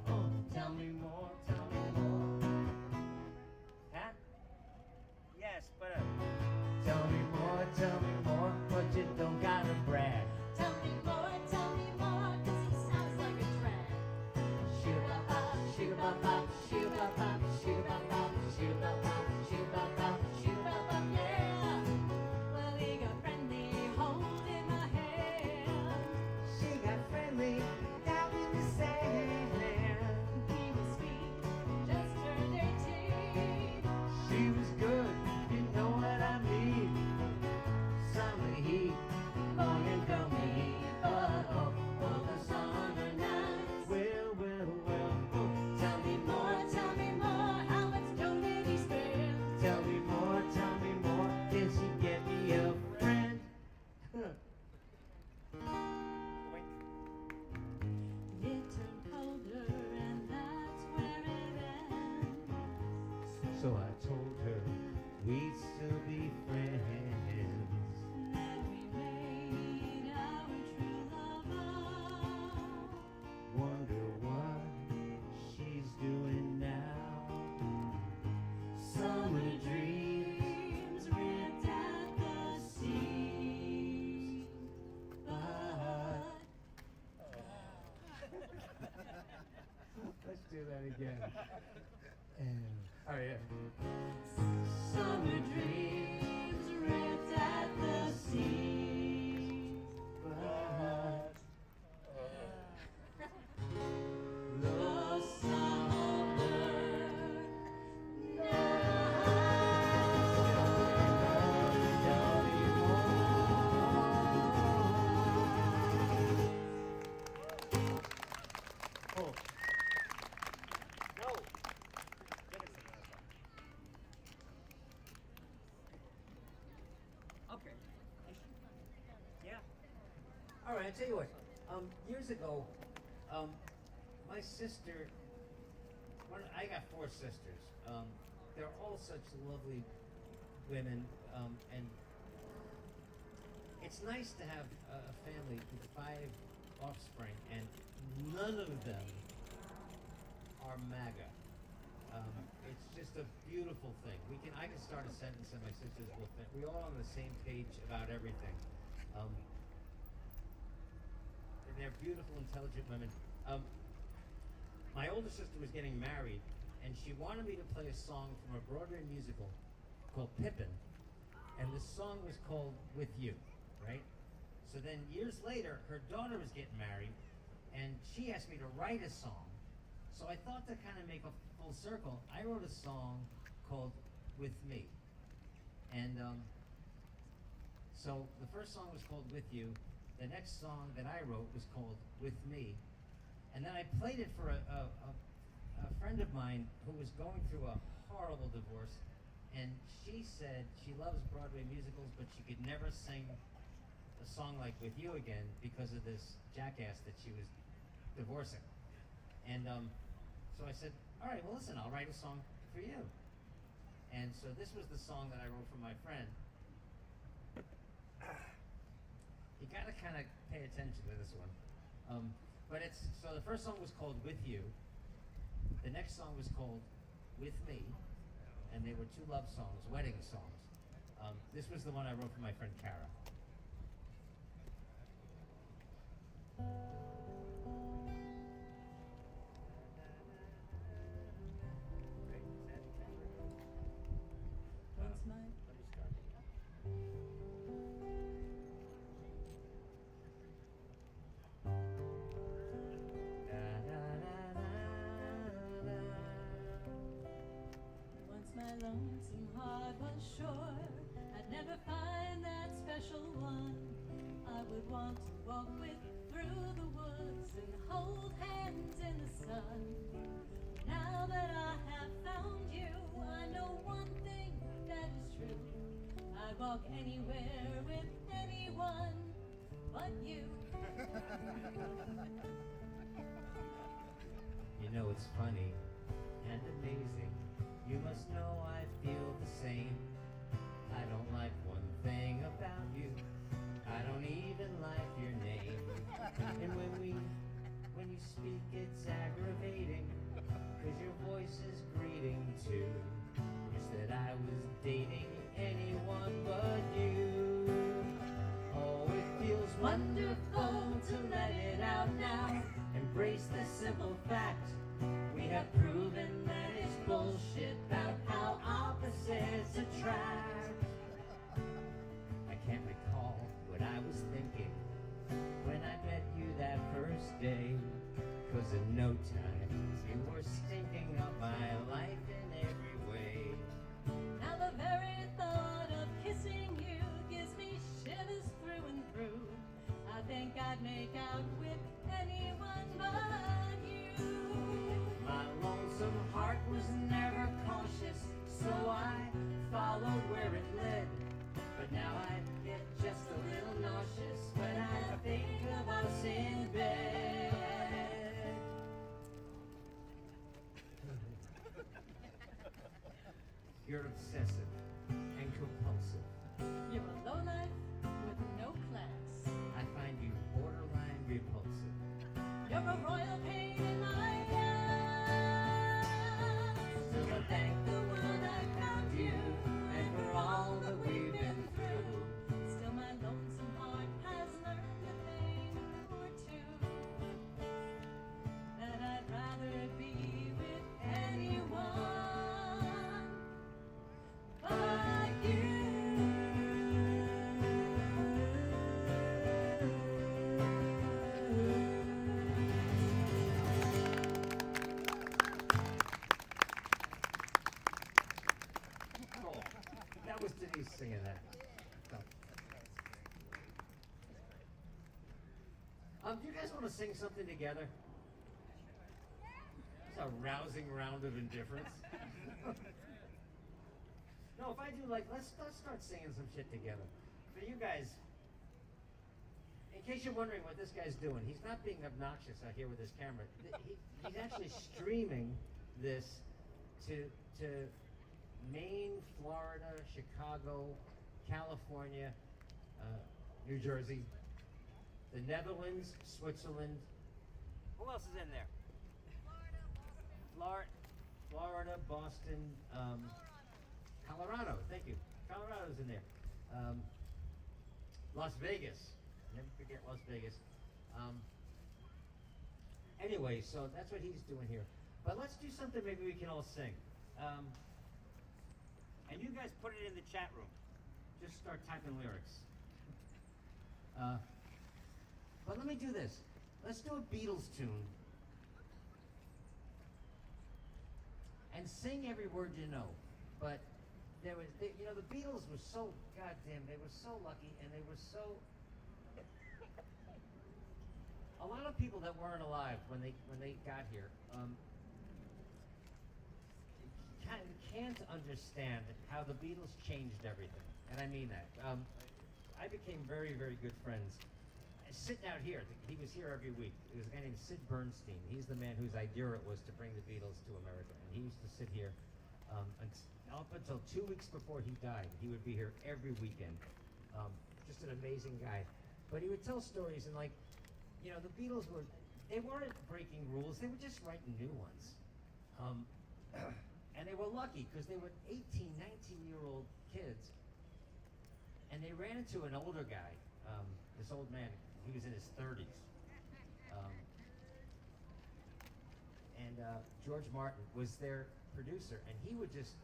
oh, tell me more, tell me more. Huh? Yes, but tell me more, but you don't gotta brag. Tell me more, 'cause he sounds like a drag. Shoot-a-bop, shoot-a-bop, shoot-a-bop, shoot-a-bop, shoot-a-bop, shoot-a-bop, shoot-a-bop, Yeah. Well, he got friendly, holding my hand. She got friendly down in the sand. He was sweet, just turned 18. She was good, you know what I mean. Summer heat, morning girl me, but oh, the summer nights. Well, oh, Tell me more, how much dough did he spend? tell me more, did she get me a friend? It turned colder, and that's where it ends. So I told her we'd still be friends. Then we made our true love vow. Wonder what she's doing now. Summer dreams Ripped at the seams, but Let's do that again. Oh yeah. summer dreams ripped at the seams, But the summer Oh. Go. Okay. Yeah. All right. I tell you what. Years ago, my sister. I got 4 sisters. They're all such lovely women, and it's nice to have a family with 5 offspring, and none of them are MAGA. It's just a beautiful thing. I can start a sentence and my sisters will think. We're all on the same page about everything. And they're beautiful, intelligent women. My older sister was getting married, and she wanted me to play a song from a Broadway musical called Pippin, and the song was called With You, right? So then years later, her daughter was getting married, and she asked me to write a song. So I thought to kind of make a full circle, I wrote a song called With Me. And so the first song was called With You. The next song that I wrote was called With Me. And then I played it for a friend of mine who was going through a horrible divorce. And she said she loves Broadway musicals, but she could never sing a song like With You again because of this jackass that she was divorcing. And so I said, all right, well, listen, I'll write a song for you. And so this was the song that I wrote for my friend. You gotta kind of pay attention to this one. So the first song was called With You. The next song was called With Me. And they were 2 love songs, wedding songs. This was the one I wrote for my friend Kara. Once my Let me start. Once my lonesome heart was sure I'd never find that special one I would want to walk with through the woods and hold hands in the sun. Now that I have found you, I know one thing that is true. I'd walk anywhere with anyone but you. You know it's funny and amazing. You must know I feel the same. I don't like one thing about you. I don't even like your name. And when you speak, it's aggravating. 'Cause your voice is greeting too. Wish that I was dating anyone but you. Oh, it feels wonderful to let it out now. Embrace the simple fact. We have proven that it's bullshit about how opposites attract. I can't recall what I was thinking when I met you that first day. 'Cause in no time you were stinking up my life in every way. Now the very thought of kissing you gives me shivers through and through. I think I'd make out with anyone but you. My lonesome heart was never cautious, so I followed where it led. But now I get just a little nauseous when I think of us in bed. You're obsessive and compulsive. You're a lowlife with no class. I find you borderline repulsive. You're a royal pain in my ass. Still I thank the one I found you, and for all that we've been through. Still my lonesome heart has learned a thing or two. That I'd rather be with anyone but you. Oh, that was Denise singing that. Do you guys want to sing something together? It's a rousing round of indifference. No, if I do let's start singing some shit together. For you guys, in case you're wondering what this guy's doing, he's not being obnoxious out here with his camera. He's actually streaming this to Maine, Florida, Chicago, California, New Jersey, the Netherlands, Switzerland. Who else is in there? Florida, Boston, Colorado. Thank you. Colorado's in there. Las Vegas. Never forget Las Vegas. Anyway, so that's what he's doing here. But let's do something maybe we can all sing. And you guys put it in the chat room. Just start typing lyrics. But let me do this. Let's do a Beatles tune. And sing every word you know. But the Beatles were so goddamn, they were so lucky, and they were so. A lot of people that weren't alive when they got here can't understand how the Beatles changed everything, and I mean that. I became very, very good friends. Sitting out here, he was here every week. There was a guy named Sid Bernstein. He's the man whose idea it was to bring the Beatles to America, and he used to sit here up until 2 weeks before he died. He would be here every weekend. Just an amazing guy. But he would tell stories, and the Beatles they weren't breaking rules. They were just writing new ones. And they were lucky because they were 18, 19-year-old kids. And they ran into an older guy, this old man. He was in his 30s. And George Martin was their producer, and he would just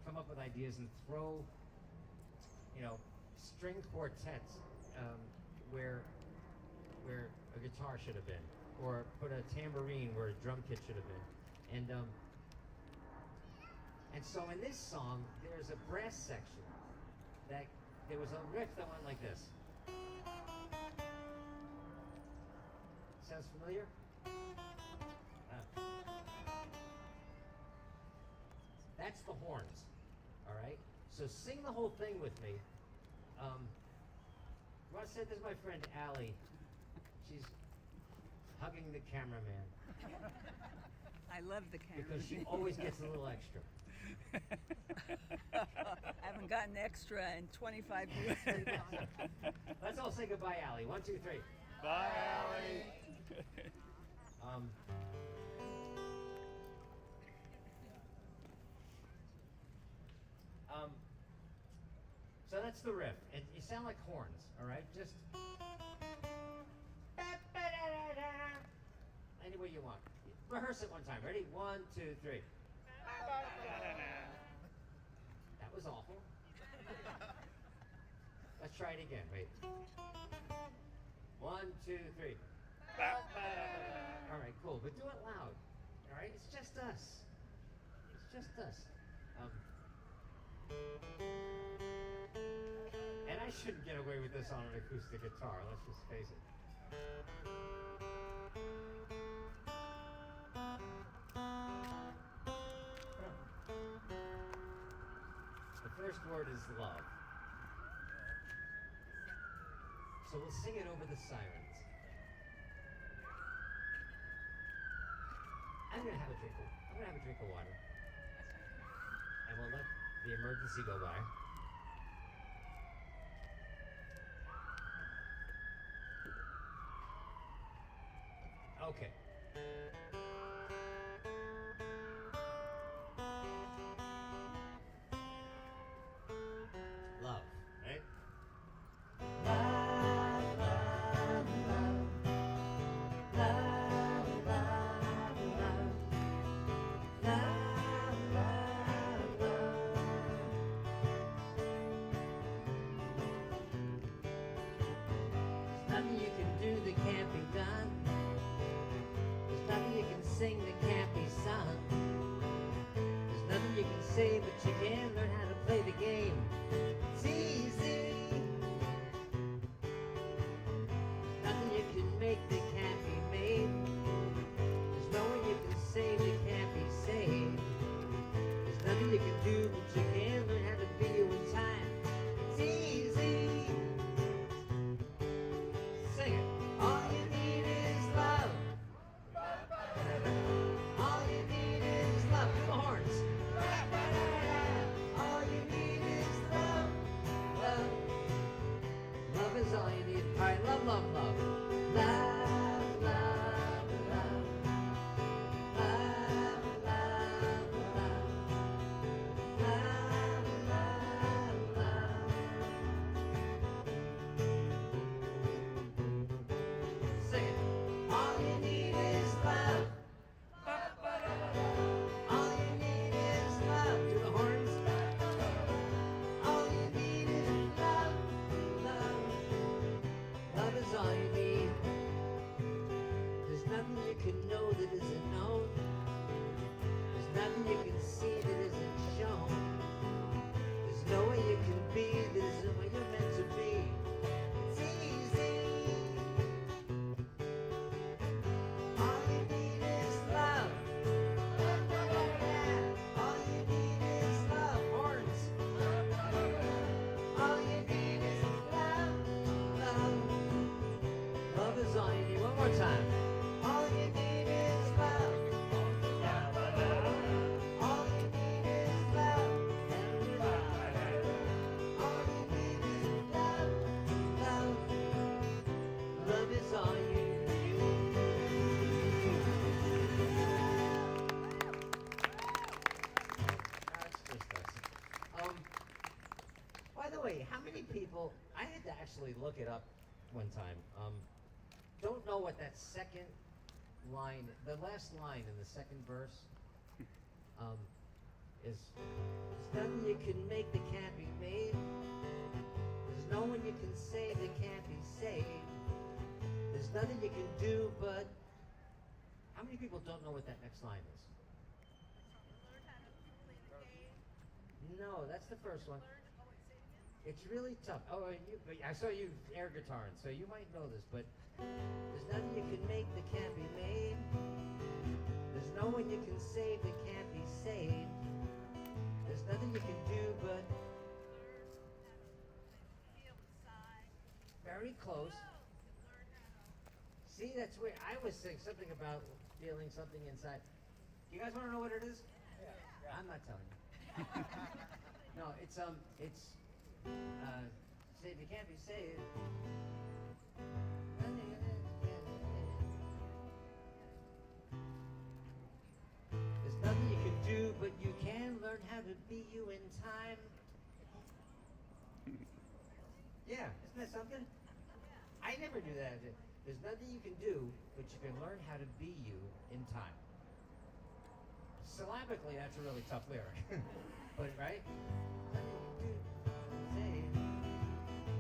come up with ideas and throw, string quartets where a guitar should have been, or put a tambourine where a drum kit should have been. And so in this song, there's a brass section that there was a riff that went like this. Sounds familiar? That's the horns, all right? So sing the whole thing with me. Russ said, this is my friend Allie. She's hugging the cameraman. I love the camera. because she always gets a little extra. I haven't gotten extra in 25 years. Let's all say goodbye, Allie. 1, 2, 3. Bye, Allie. Um, so that's the riff. You sound like horns, all right? Just any way you want. Rehearse it one time. Ready? 1, 2, 3. That was awful. Let's try it again. Wait. 1, 2, 3. All right, cool. But do it loud. All right? It's just us. It's just us. And I shouldn't get away with this on an acoustic guitar. Let's just face it. The first word is love. So we'll sing it over the sirens. I'm gonna have a drink of water. And we'll let the emergency go by. Okay. Love, right? Love, love, love. Love, love, love. Love, love, love. There's nothing you can do that can't be done. There's nothing you can sing that can't be sung. There's nothing you can say, but you can learn how to play the game. It's easy. Nothing you can make that can't be made. There's no one you can save that can't be saved. There's nothing you can do, but you can learn how to be you in time. It's easy. Sing it. All you need is love. All you need is love. Do the horns. All you need is love. Love. Love is all you need. All right, love, love, love. Love, love, love. Love, love, love. Love, love, love. Sing it. All you need is love. All you need is love. Do the horns. All you need is love. Love. Love is all you need. There's nothing you can know that isn't known. There's nothing you can see that isn't shown. There's no way you can be that isn't what you're meant to be. It's easy. All you need is love. All you need is love. Horns. All you need is love. Love. Love is all you need. One more time. All you need is love. All you need is love. All you need is love. Love. Love is all you need. That's just us. By the way, how many people, I had to actually look it up one time, don't know what that second line, the last line in the second verse, is, there's nothing you can make that can't be made. There's no one you can save that can't be saved. There's nothing you can do, but how many people don't know what that next line is? No, that's the first one. It's really tough. Oh, I saw you air guitaring, so you might know this, but there's nothing you can make that can't be made. There's no one you can save that can't be saved. There's nothing you can do, but very close. See, that's weird. I was saying something about feeling something inside. You guys want to know what it is? I'm not telling you. No, it's say if you can't be saved. There's nothing you can do, but you can learn how to be you in time. Yeah, isn't that something? I never knew that. There's nothing you can do, but you can learn how to be you in time. Syllabically, that's a really tough lyric. But, right?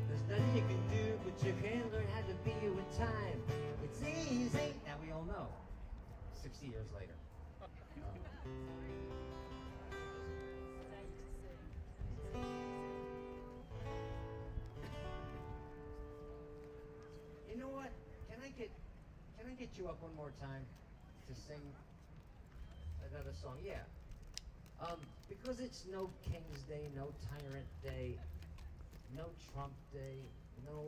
There's nothing you can do, but you can learn how to be you in time. It's easy. Now we all know. 60 years later. You know what? Can I get you up one more time to sing another song? Yeah. Because it's no King's Day, no Tyrant Day, no Trump Day, no...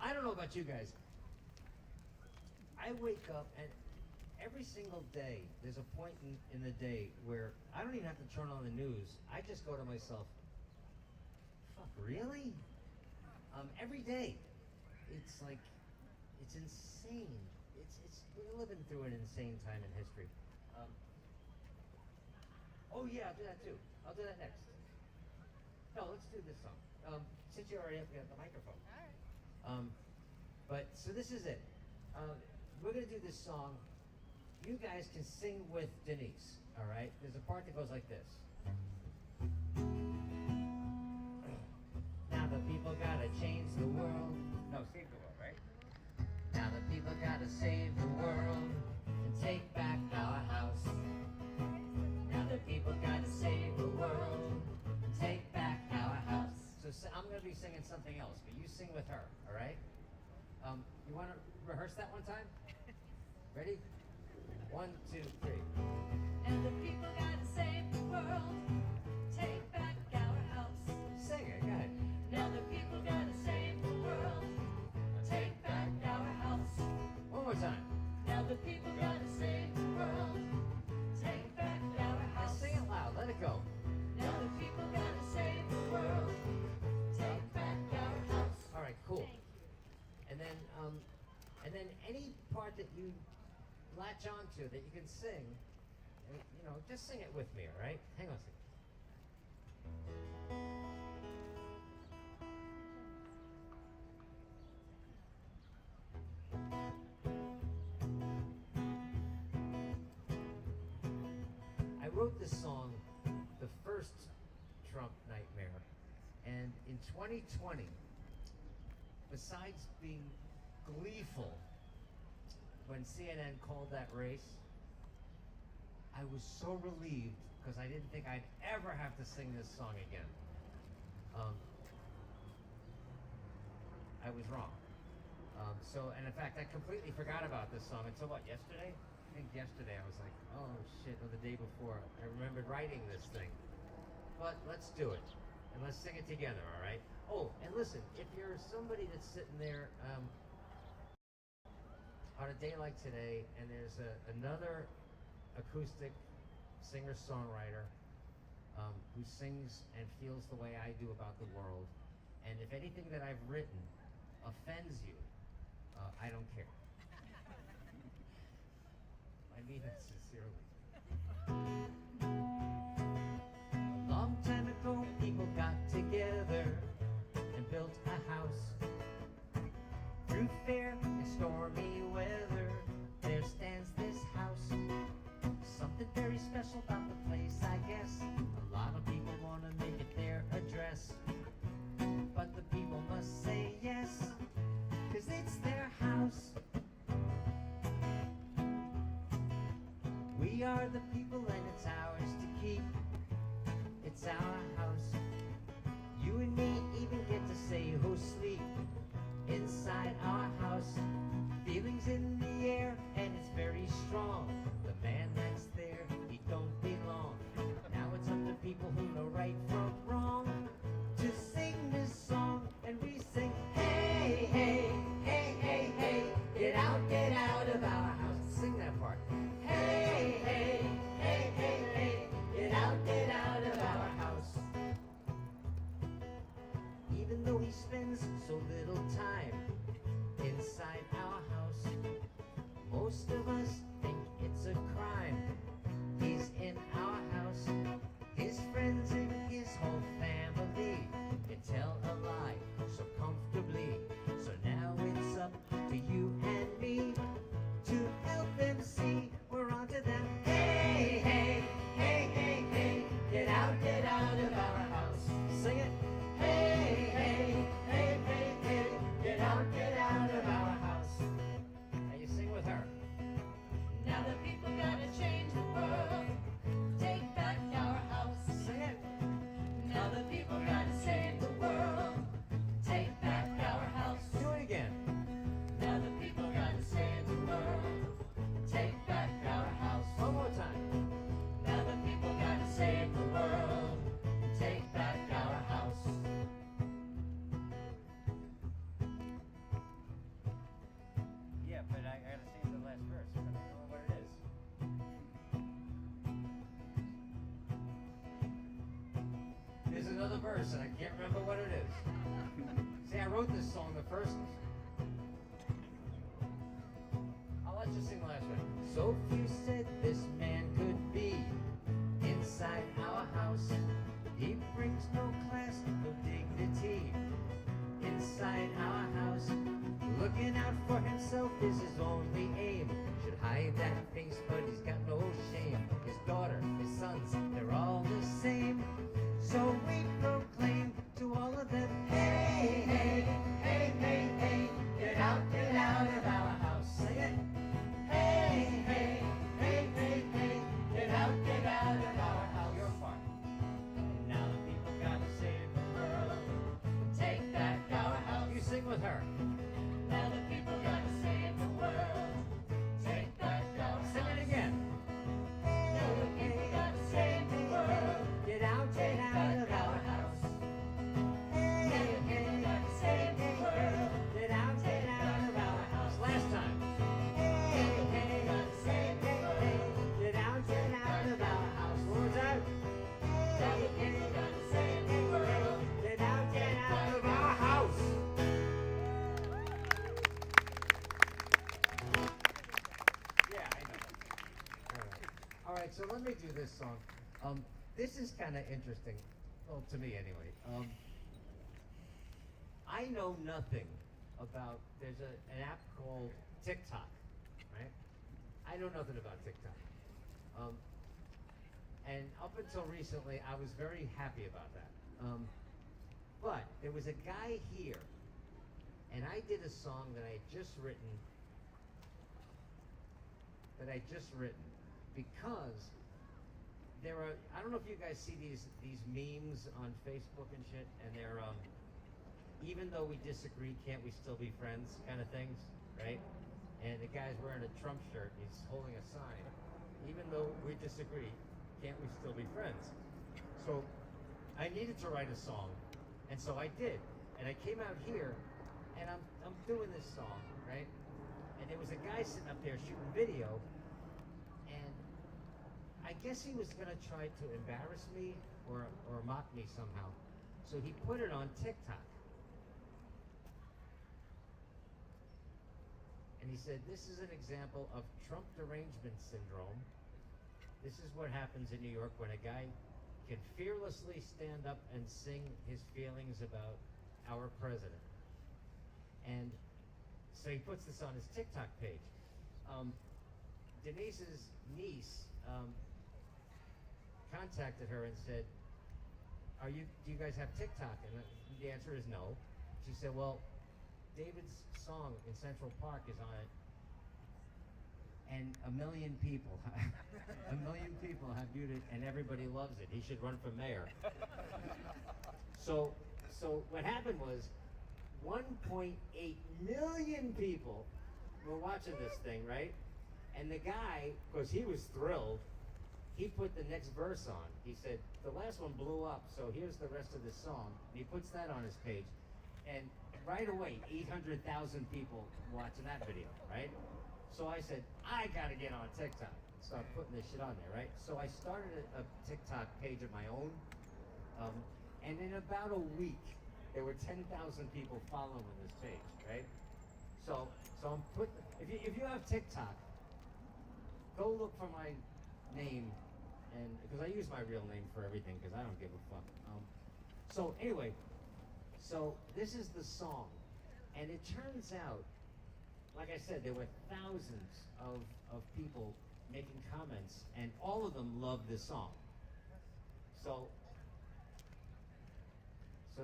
I don't know about you guys. I wake up and every single day, there's a point in the day where I don't even have to turn on the news. I just go to myself, fuck, really? Every day. It's like, it's insane. We're living through an insane time in history. Oh yeah, I'll do that too. I'll do that next. No, let's do this song. Since you already have the microphone. All right. So this is it. We're gonna do this song. You guys can sing with Denise, all right? There's a part that goes like this. Now the people gotta change the world. No, save the world, right? Now the people gotta save the world and take back our house. Now the people gotta save the world and take back our house. So I'm gonna be singing something else, but you sing with her, all right? You wanna rehearse that one time? Ready? 1, 2, 3. And the people gotta save the world, take back our house. Sing it, go ahead. Now the people gotta save the world, take back our house. One more time. Now the people gotta save the world, take back our Now house. sing it loud, let it go. Now the people gotta save the world, take back our house. All right, cool. And then any part that you latch onto that you can sing, you know, just sing it with me, all right? Hang on a second. I wrote this song the first Trump nightmare, and in 2020, besides being gleeful when CNN called that race, I was so relieved because I didn't think I'd ever have to sing this song again. I was wrong. And in fact, I completely forgot about this song until what, yesterday? I think yesterday I was like, oh shit, or the day before. I remembered writing this thing. But let's do it. And let's sing it together, all right? Oh, and listen, if you're somebody that's sitting there on a day like today, and there's another acoustic singer-songwriter who sings and feels the way I do about the world, and if anything that I've written offends you, I don't care. I mean that sincerely. A long time ago, people got together and built a house. Through fair and stormy weather, there stands this house. Something very special about the place, I guess. A lot of people want to make it their address, but the people must say yes, 'cause it's their house. We are the people and it's ours to keep. It's our house. You and me even get to say who's sleep inside our house. Feelings in the air and it's very strong. The man that's there, he don't belong. Now it's up to people who know right from wrong to sing this song, and we sing, hey, hey, hey, hey, hey, get out of our house. another verse, and I can't remember what it is. See, I wrote this song the first. I'll let you sing the last one. So few said this man could be inside our house. He brings no class, no dignity. Inside our house, looking out for himself is his only aim. Should hide that face, but he's got no shame. His daughter, his sons, they're all the same. So we proclaim to all of them, hey, hey, hey, hey, hey, get out of our house. Sing it. Hey, hey, hey, hey, hey, get out of our house. Your part. Now the people gotta save the world. Take back our house. You sing with her. Now the people gotta save the world. Take back our house. Sing it again. Now the people gotta save the world. Get out of our house. Now the people gotta save the world. Get out of our house. Last time. Now the people gotta save the world. Get out of our house. One more time. Now the people gotta save the world. Get out of our house. Yeah, I know. All right, so let me do this song. This is kind of interesting, well, to me anyway. I know nothing about. There's an app called TikTok, right? I know nothing about TikTok. And up until recently, I was very happy about that. But there was a guy here, and I did a song that I had just written. Because there are. I don't know if you guys see these memes on Facebook and shit, and they're even though we disagree, can't we still be friends? Kind of things, right? And the guy's wearing a Trump shirt. He's holding a sign. Even though we disagree, can't we still be friends? So I needed to write a song, and so I did. And I came out here, and I'm doing this song, right? And there was a guy sitting up there shooting video, and I guess he was gonna try to embarrass me or mock me somehow. So he put it on TikTok. And he said, this is an example of Trump derangement syndrome. This is what happens in New York when a guy can fearlessly stand up and sing his feelings about our president. And so he puts this on his TikTok page. Denise's niece contacted her and said, do you guys have TikTok? And the answer is no. She said, well, David's song in Central Park is on it, and 1 million people, 1 million people have viewed it, and everybody loves it. He should run for mayor. So what happened was, 1.8 million people were watching this thing, right? And the guy, because he was thrilled, he put the next verse on. He said, the last one blew up, so here's the rest of the song. And he puts that on his page. And right away, 800,000 people watching that video, right? So I said, I gotta get on TikTok. Start putting this shit on there, right? So I started a TikTok page of my own. And in about a week, there were 10,000 people following this page, right? So I'm putting, if you have TikTok, go look for my name, and because I use my real name for everything, because I don't give a fuck. So anyway, so this is the song, and it turns out, like I said, there were thousands of people making comments, and all of them love this song. So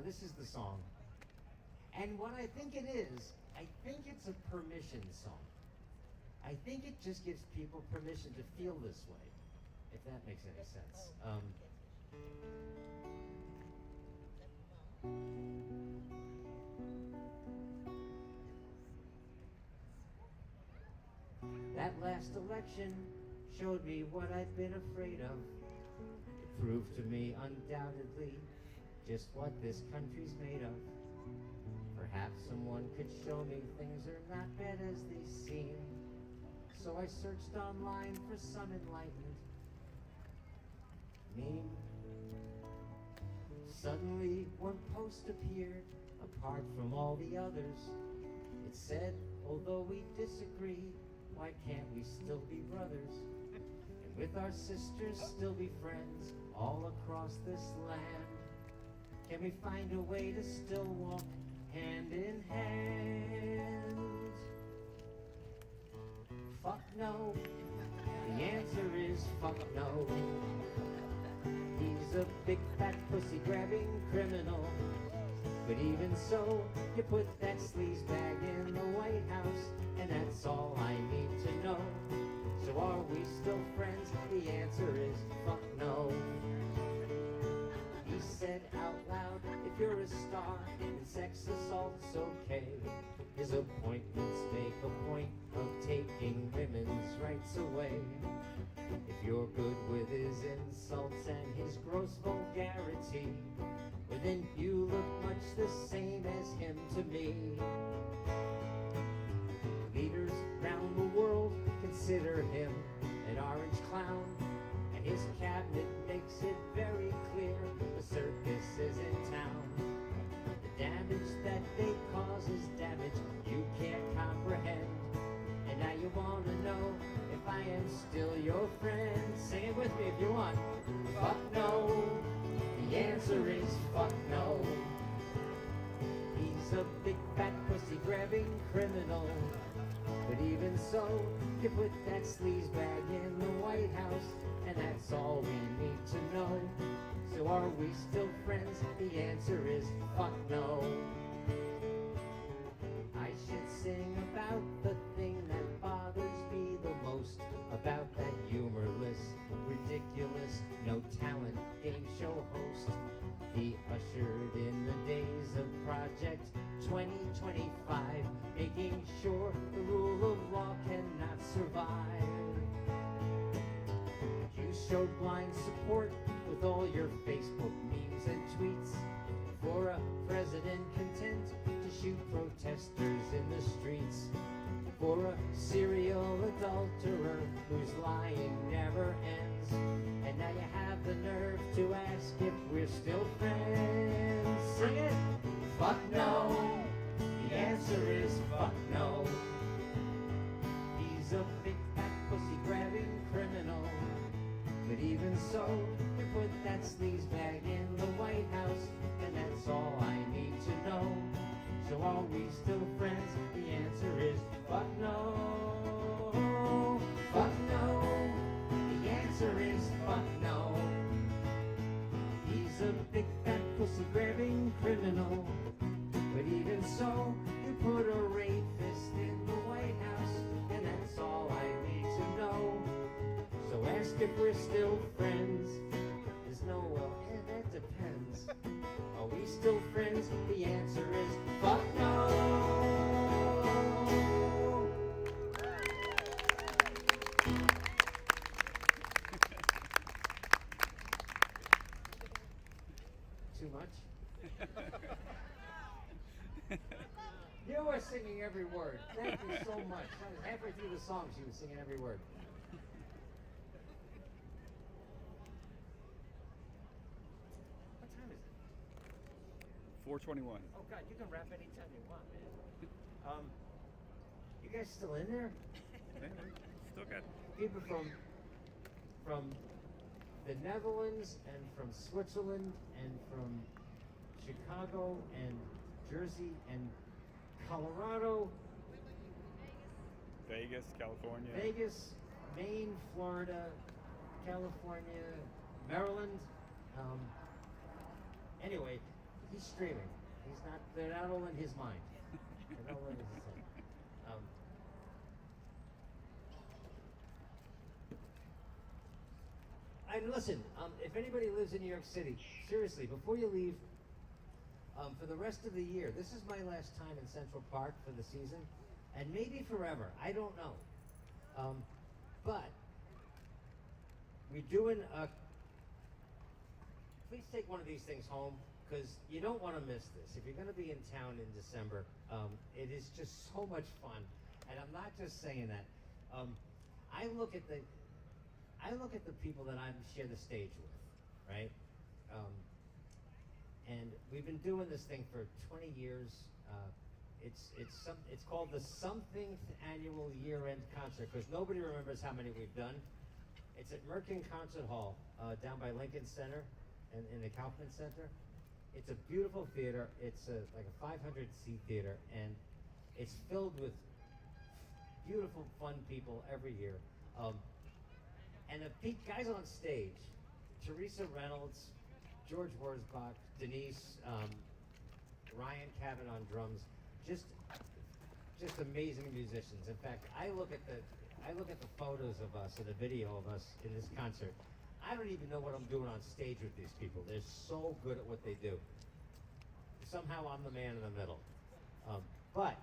this is the song. And what I think it is, I think it's a permission song. I think it just gives people permission to feel this way, if that makes any sense. That last election showed me what I've been afraid of. It proved to me undoubtedly just what this country's made of. Perhaps someone could show me things are not bad as they seem. So I searched online for some enlightened meme. Suddenly one post appeared, apart from all the others. It said, although we disagree, why can't we still be brothers? And with our sisters still be friends all across this land? Can we find a way to still walk hand in hand? Fuck no. The answer is fuck no. He's a big fat pussy grabbing criminal. But even so, you put that sleaze bag in the White House, and that's all I need to know. So are we still friends? The answer is fuck no. He said out loud, if you're a star, then sex assault's okay. His appointments make a point of taking women's rights away. If you're good with his insults and his gross vulgarity, well then you look much the same as him to me. Leaders round the world consider him an orange clown, and his cabinet makes it very clear the circus is in town. The damage that they cause is damage you can't comprehend. And now you wanna know if I am still your friend. Sing it with me if you want. Fuck no. The answer is fuck no. He's a big fat pussy grabbing criminal. But even so, you put that sleaze bag in the White House, and that's all we need to know. So are we still friends? The answer is fuck no. I should sing about the thing that bothers me the most, about that humorless, ridiculous, no talent game show host. He ushered in the days of Project 2025, making sure the rule of law cannot survive. You showed blind support with all your Facebook memes and tweets for a president content to shoot protesters in the streets, for a serial adulterer whose lying never ends. And now you have the nerve to ask if we're still friends. Sing it! Fuck no. The answer is fuck no. He's a big fat pussy grabbing criminal. But even so, you put that sleaze bag in the White House, and that's all I need to know. So are we still friends? The answer is fuck no. Fuck no. The answer is fuck no. He's a big fat pussy grabbing criminal. But even so, you put a rapist in the White House, and that's all I need to know. So ask if we're still friends. There's no, well, that depends. Are we still friends? The answer is fuck no. Too much? You were singing every word. Thank you so much. That was halfway through the song, she was singing every word. What time is it? 421. Oh God, you can rap anytime you want, man. You guys still in there? Hey, still got People from the Netherlands and from Switzerland and from Chicago and Jersey and Colorado, Vegas, California. Vegas, Maine, Florida, California, Maryland. Anyway, he's streaming. He's not. They're not all in his mind. They're not all in his mind. And listen, if anybody lives in New York City, seriously, before you leave, for the rest of the year, this is my last time in Central Park for the season, and maybe forever. I don't know. But we're doing a. Please take one of these things home, because you don't want to miss this. If you're going to be in town in December, it is just so much fun, and I'm not just saying that. I look at the people that I share the stage with, right? and we've been doing this thing for 20 years. It's called the Something Annual Year-End Concert because nobody remembers how many we've done. It's at Merkin Concert Hall down by Lincoln Center and in the Kaufman Center. It's a beautiful theater. It's like a 500-seat theater, and it's filled with beautiful, fun people every year. And the guys on stage, Teresa Reynolds, George Wurzbach, Denise, Ryan Cabin on drums, just amazing musicians. In fact, I look at the photos of us and the video of us in this concert. I don't even know what I'm doing on stage with these people. They're so good at what they do. Somehow I'm the man in the middle. But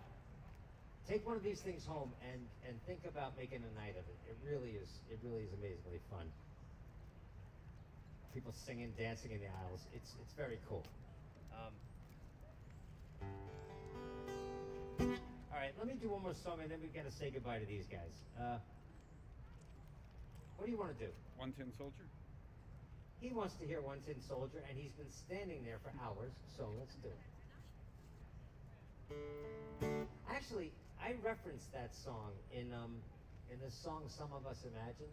take one of these things home and think about making a night of it. It really is amazingly fun. People singing, dancing in the aisles. It's very cool. All right, let me do one more song and then we gotta say goodbye to these guys. What do you want to do? 110 Soldier? He wants to hear One Tin Soldier, and he's been standing there for hours, so let's do it. Actually, I referenced that song in the song Some of Us Imagine.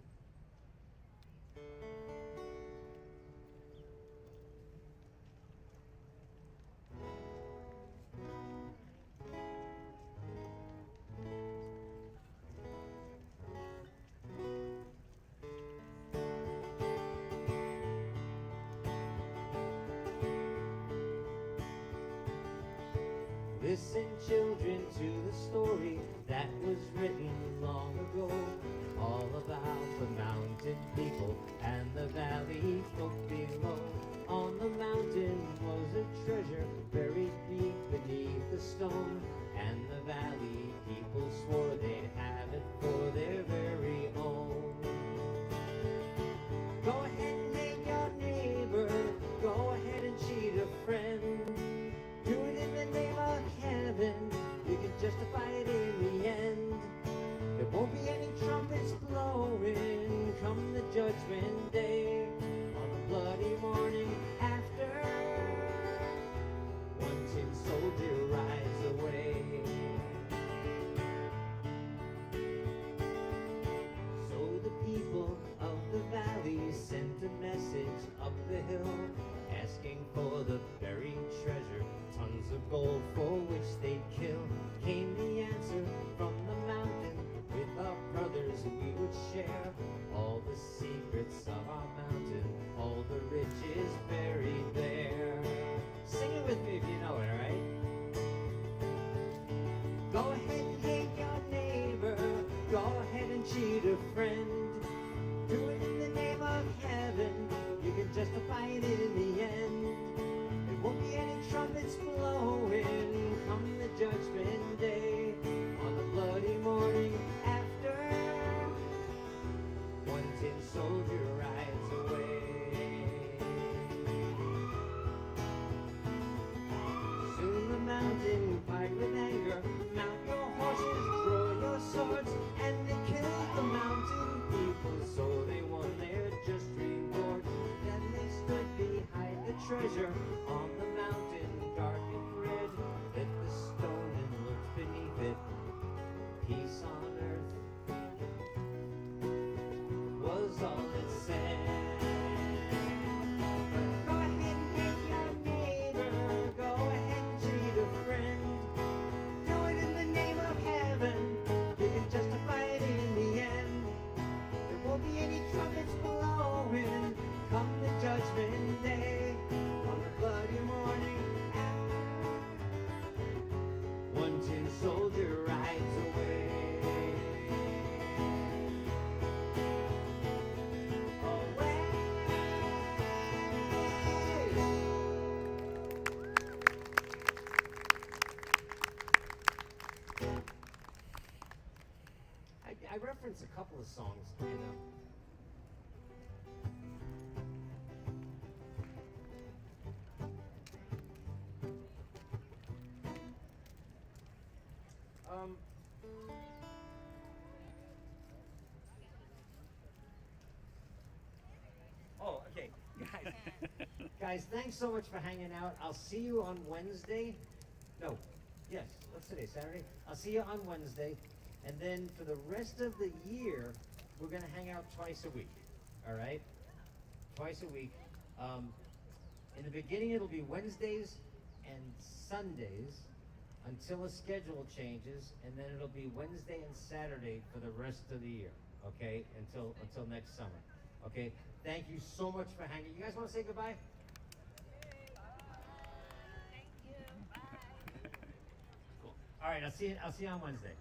Listen, children, to the story that was written long ago, all about the mountain people and the valley folk below. On the mountain was a treasure buried deep beneath the stone, and the valley people swore they'd have it for their very own. Go ahead and hate your neighbor, go ahead and cheat a friend. Do it in the name of heaven, we can justify it in the end. There won't be any trumpets blowing come the judgment day, on the bloody morning after one tin soldier rides away. So the people of the valley sent a message up the hill, asking for the buried treasure, tons of gold for which they'd kill. Came the answer from the mountain, with our brothers we would share all the secrets of our mountain, all the riches buried there. Sing it with me if you know it, alright? Go ahead and hate your neighbor, go ahead and cheat a friend. Do it in the name of heaven, you can justify it in the end. There won't be any trumpets blowing come the judgment day, on the bloody morning after one tin soldier rides away. Soon the mountain cried with anger, mount your horses, draw your swords, and they killed the mountain people, so they won their just reward. Then they stood behind the treasure on the mountain, dark and red, lit the stone and looked beneath it. Peace on earth was all it said. Go ahead and hate your neighbor, go ahead and cheat a friend. Do it in the name of heaven, you can justify it in the end. There won't be any trumpets blowing come the judgment day, on the bloody morning after one tin soldier rides away. I reference a couple of songs in oh, okay, guys, guys, thanks so much for hanging out. I'll see you on Wednesday. No, yes, what's today, Saturday? I'll see you on Wednesday. And then for the rest of the year, we're gonna hang out twice a week, all right? Twice a week. In the beginning, it'll be Wednesdays and Sundays until a schedule changes, and then it'll be Wednesday and Saturday for the rest of the year, okay? Until next summer, okay? Thank you so much for hanging. You guys want to say goodbye? Thank you. Bye. Cool. All right, I'll see you on Wednesday.